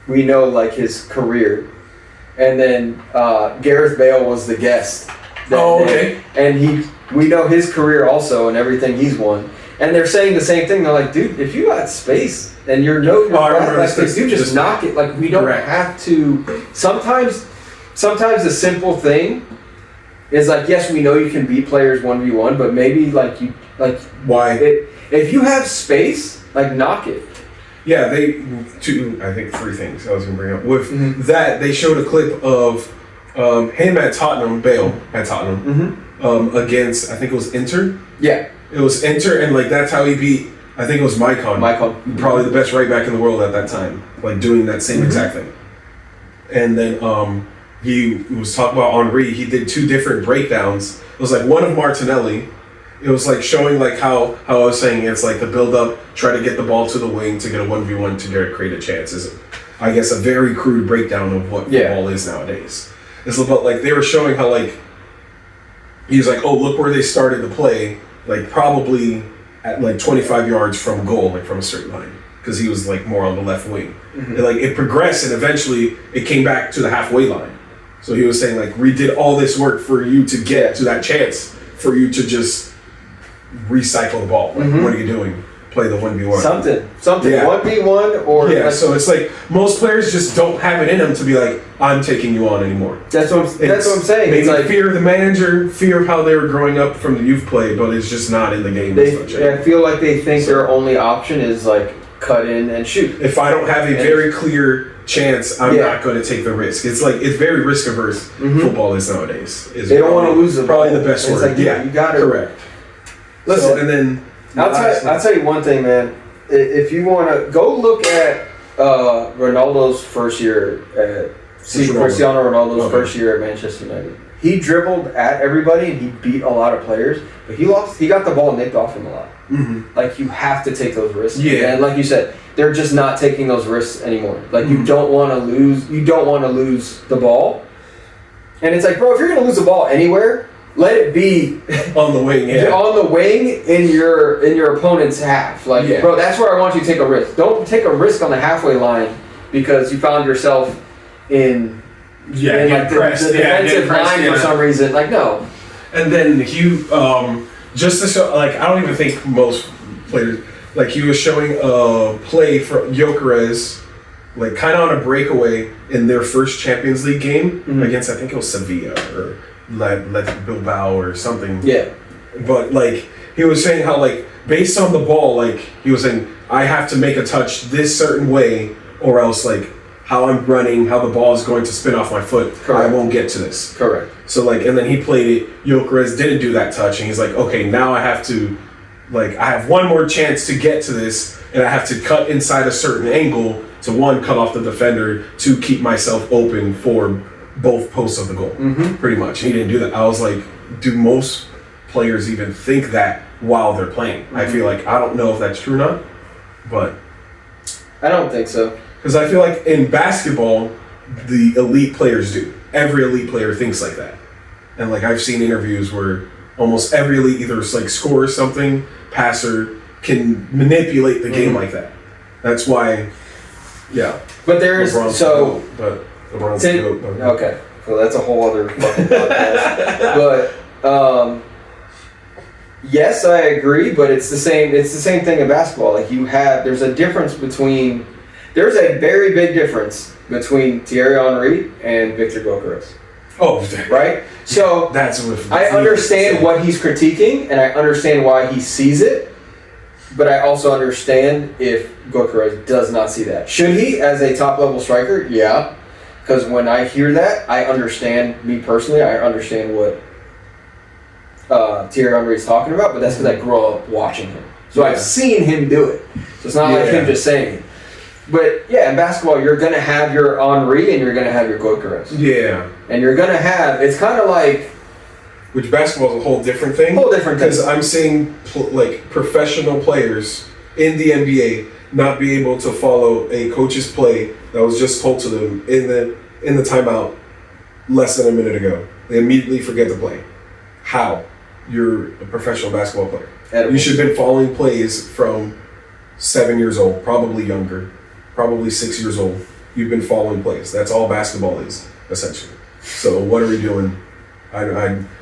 we know like his career, and then Gareth Bale was the guest that day, and we know his career also and everything he's won. And they're saying the same thing. They're like, dude, if you got space and you're just knock it. Like we don't have to. Sometimes the simple thing is like, yes, we know you can beat players 1v1, but maybe why? If you have space, like knock it. Yeah, I think three things I was gonna bring up. With that, they showed a clip of him at Tottenham, Bale at Tottenham, against I think it was Inter. Yeah. It was Inter, and like that's how he beat. I think it was Maicon, probably the best right back in the world at that time, like doing that same exact thing. And then he was talking about Henri. He did two different breakdowns. It was like one of Martinelli. It was like showing like how I was saying it's like the build up, try to get the ball to the wing to get a 1v1 to create a chance. Is I guess a very crude breakdown of what football is nowadays. It's about like they were showing how like he was like, oh, look where they started the play. Like probably at like 25 yards from goal, like from a certain line, because he was like more on the left wing. And like it progressed, and eventually it came back to the halfway line. So he was saying like, we did all this work for you to get to that chance, for you to just recycle the ball. Like, what are you doing? Play the 1v1. Something. 1v1 or so it's like most players just don't have it in them to be like, I'm taking you on anymore. That's what I'm saying. Maybe it's like fear of the manager, fear of how they were growing up from the youth play, but it's just not in the game. I feel like they think their only option is like cut in and shoot. If I don't have a very clear chance, I'm not going to take the risk. It's like it's very risk averse. Football is nowadays. They don't want to lose the ball. Probably the best word. Like, you got it. Correct. Listen, so, and then I'll tell you one thing, man. If you want to go look at Ronaldo's first year Cristiano Ronaldo's first year at Manchester United. He dribbled at everybody and he beat a lot of players, but he got the ball nicked off him a lot. Like you have to take those risks. And like you said, they're just not taking those risks anymore. Like you don't want to lose the ball. And it's like, bro, if you're going to lose the ball anywhere, let it be on the wing. On the wing in your opponent's half. Like, bro, that's where I want you to take a risk. Don't take a risk on the halfway line because you found yourself in Yeah, like the defensive line for some reason. Like, no. And then he, just to show, like, I don't even think most players, like, he was showing a play for Gyökeres, like, kind of on a breakaway in their first Champions League game against, I think it was Sevilla or Bilbao or something. Yeah. But, like, he was saying how, like, based on the ball, like, he was saying, I have to make a touch this certain way or else, like, how I'm running, how the ball is going to spin off my foot, Correct. I won't get to this. Correct. So, like, and then he played it. Gyökeres didn't do that touch, and he's like, okay, now I have to, like, I have one more chance to get to this, and I have to cut inside a certain angle to, one, cut off the defender, to keep myself open for both posts of the goal. Pretty much. He didn't do that. I was like, do most players even think that while they're playing? I feel like, I don't know if that's true or not, but I don't think so. because I feel like in basketball, the elite players do. Every elite player thinks like that. And like I've seen interviews where almost every elite either like scorer something, passer, can manipulate the game like that. That's why, yeah. But there is LeBron's so the GOAT, but LeBron's the GOAT, but- okay. Well, that's a whole other fucking podcast. But yes, I agree. But it's the same. It's the same thing in basketball. Like there's a difference between. There's a very big difference between Thierry Henry and Victor Gyökeres. Oh, Right? So that's what I understand what he's critiquing, and I understand why he sees it, but I also understand if Gyökeres does not see that. Should he, as a top-level striker? Yeah. Because when I hear that, I understand, me personally, I understand what Thierry Henry is talking about, but that's because I grew up watching him. So I've seen him do it. So it's not like him just saying it. But yeah, in basketball, you're going to have your Henry and you're going to have your Gyökeres. Yeah. And you're going to have, it's kind of like... Which basketball is a whole different thing. Whole different thing. Because I'm seeing like professional players in the NBA not be able to follow a coach's play that was just told to them in the timeout less than a minute ago. They immediately forget the play. How? You're a professional basketball player. Edible. You should have been following plays from 7 years old, probably younger, probably 6 years old. You've been following plays. That's all basketball is, essentially. So what are we doing?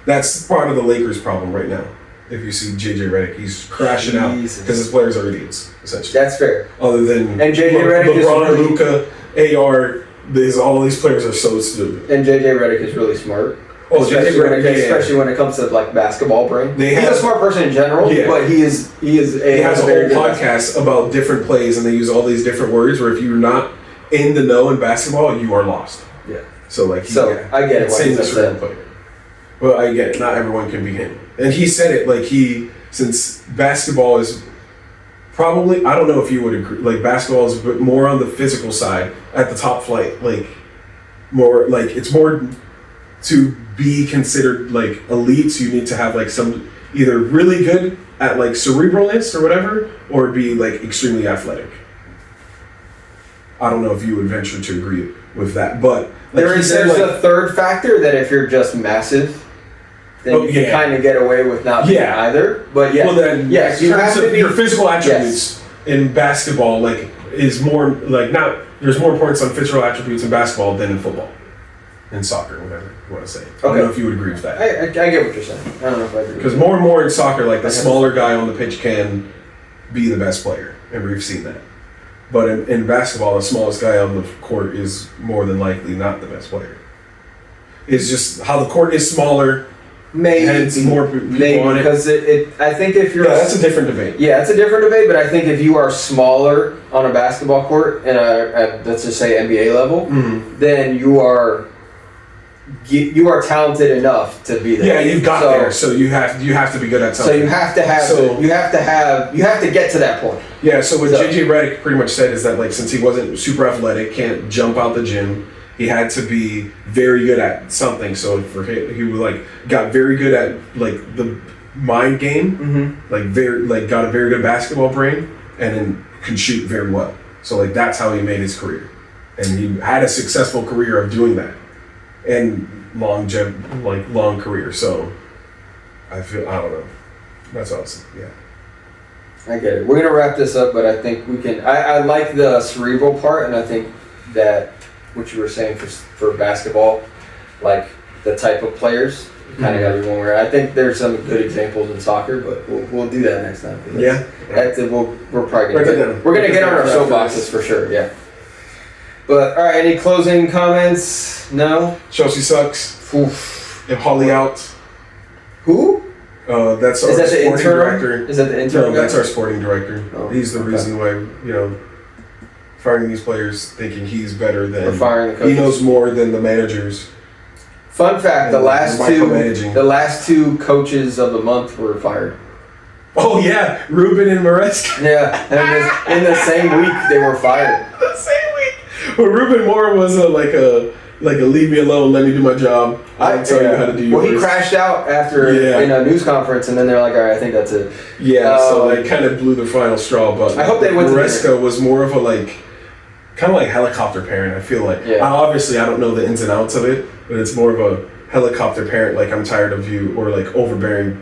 That's part of the Lakers' problem right now. If you see JJ Redick, he's crashing out because his players are idiots, essentially. That's fair. Other than and JJ Redick LeBron, is really, Luka, AR, all these players are so stupid. And JJ Redick is really smart. Oh, especially when it comes to like basketball brain. He's a smart person in general, but he has a whole podcast about different plays, and they use all these different words. Where if you're not in the know in basketball, you are lost. Yeah. So like, I get it. Same as a player. Well, I get it. Not everyone can be him. And he said it like since basketball is probably, I don't know if you would agree, like basketball is more on the physical side at the top flight, like more like it's more to be considered like elites, you need to have like some either really good at like cerebralness or whatever, or be like extremely athletic. I don't know if you would venture to agree with that, but like there's a third factor that if you're just massive, then you can kind of get away with not being either. But yeah, well then, yes, you have to be your physical attributes in basketball like is more like not. There's more importance on physical attributes in basketball than in football, in soccer, whatever you want to say. I don't know if you would agree with that. I get what you're saying. I don't know if I agree. Because more and more in soccer, like the smaller guy on the pitch can be the best player, and we've seen that. But in basketball, the smallest guy on the court is more than likely not the best player. It's just how the court is smaller. Maybe more people on it. Because I think if you're that's a different debate. Yeah, it's a different debate. But I think if you are smaller on a basketball court and at let's just say NBA level, then you are talented enough to be there. Yeah, you've got there, so you have to be good at something. So you have to get to that point. Yeah. So what JJ Redick pretty much said is that like since he wasn't super athletic, can't jump out the gym. He had to be very good at something. So for him, he was like got very good at like the mind game, like got a very good basketball brain, and then can shoot very well. So like that's how he made his career, and he had a successful career of doing that, and long career. So I don't know. That's awesome. Yeah. I get it. We're gonna wrap this up, but I think we can. I like the cerebral part, and I think that what you were saying for basketball, like the type of players. You kind of got to be one where I think there's some good examples in soccer, but we'll do that next time. Yeah. We're probably gonna get on our soapboxes for sure. Yeah. But all right, any closing comments? No. Chelsea sucks. Oof. And Holly out. Who? That's our Is that the sporting interim? director. Is that the interim? No, that's guy? our sporting director. Oh, He's the okay. reason why, firing these players, thinking he's better We're than. firing the He coaches. knows more than the managers. Fun fact: the And micromanaging. last two coaches of the month were fired. Oh yeah, Ruben and Maresca. Yeah, and in the same week they were fired. The same week. But Ruben Moore was like a leave me alone, let me do my job. I'll tell you how to do yours. Well, he crashed out after in a news conference, and then they're like, "All right, I think that's it." Yeah, so they kind of blew the final straw. But I hope they went to Maresca was more of a kind of like helicopter parent. I feel like. Yeah. Obviously, I don't know the ins and outs of it, but it's more of a helicopter parent. Like I'm tired of you, or like overbearing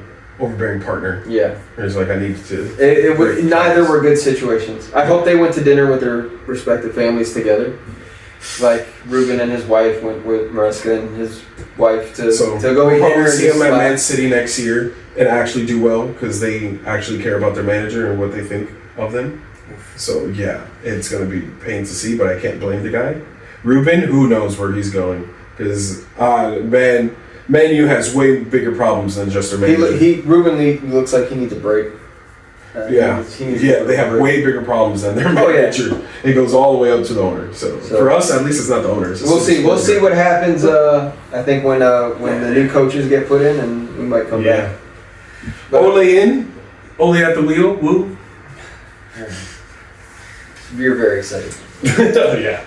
partner. Yeah, It's like I need to. neither were good situations. I hope they went to dinner with their respective families together. Like Ruben and his wife went with Maresca and his wife to go eat dinner. Probably And see them at just Man City next year and actually do well because they actually care about their manager and what they think of them. So yeah, it's gonna be pain to see, but I can't blame the guy. Ruben, who knows where he's going? Because Man U has way bigger problems than just their manager. Ruben looks like he needs a break. Yeah, they have way bigger problems than their manager. It goes all the way up to the owner. So for us, at least, it's not the owners. We'll see. We'll see what happens. I think when the new coaches get put in, and we might come back. But Ole in, Ole at the wheel. Woo. We're very excited. Yeah.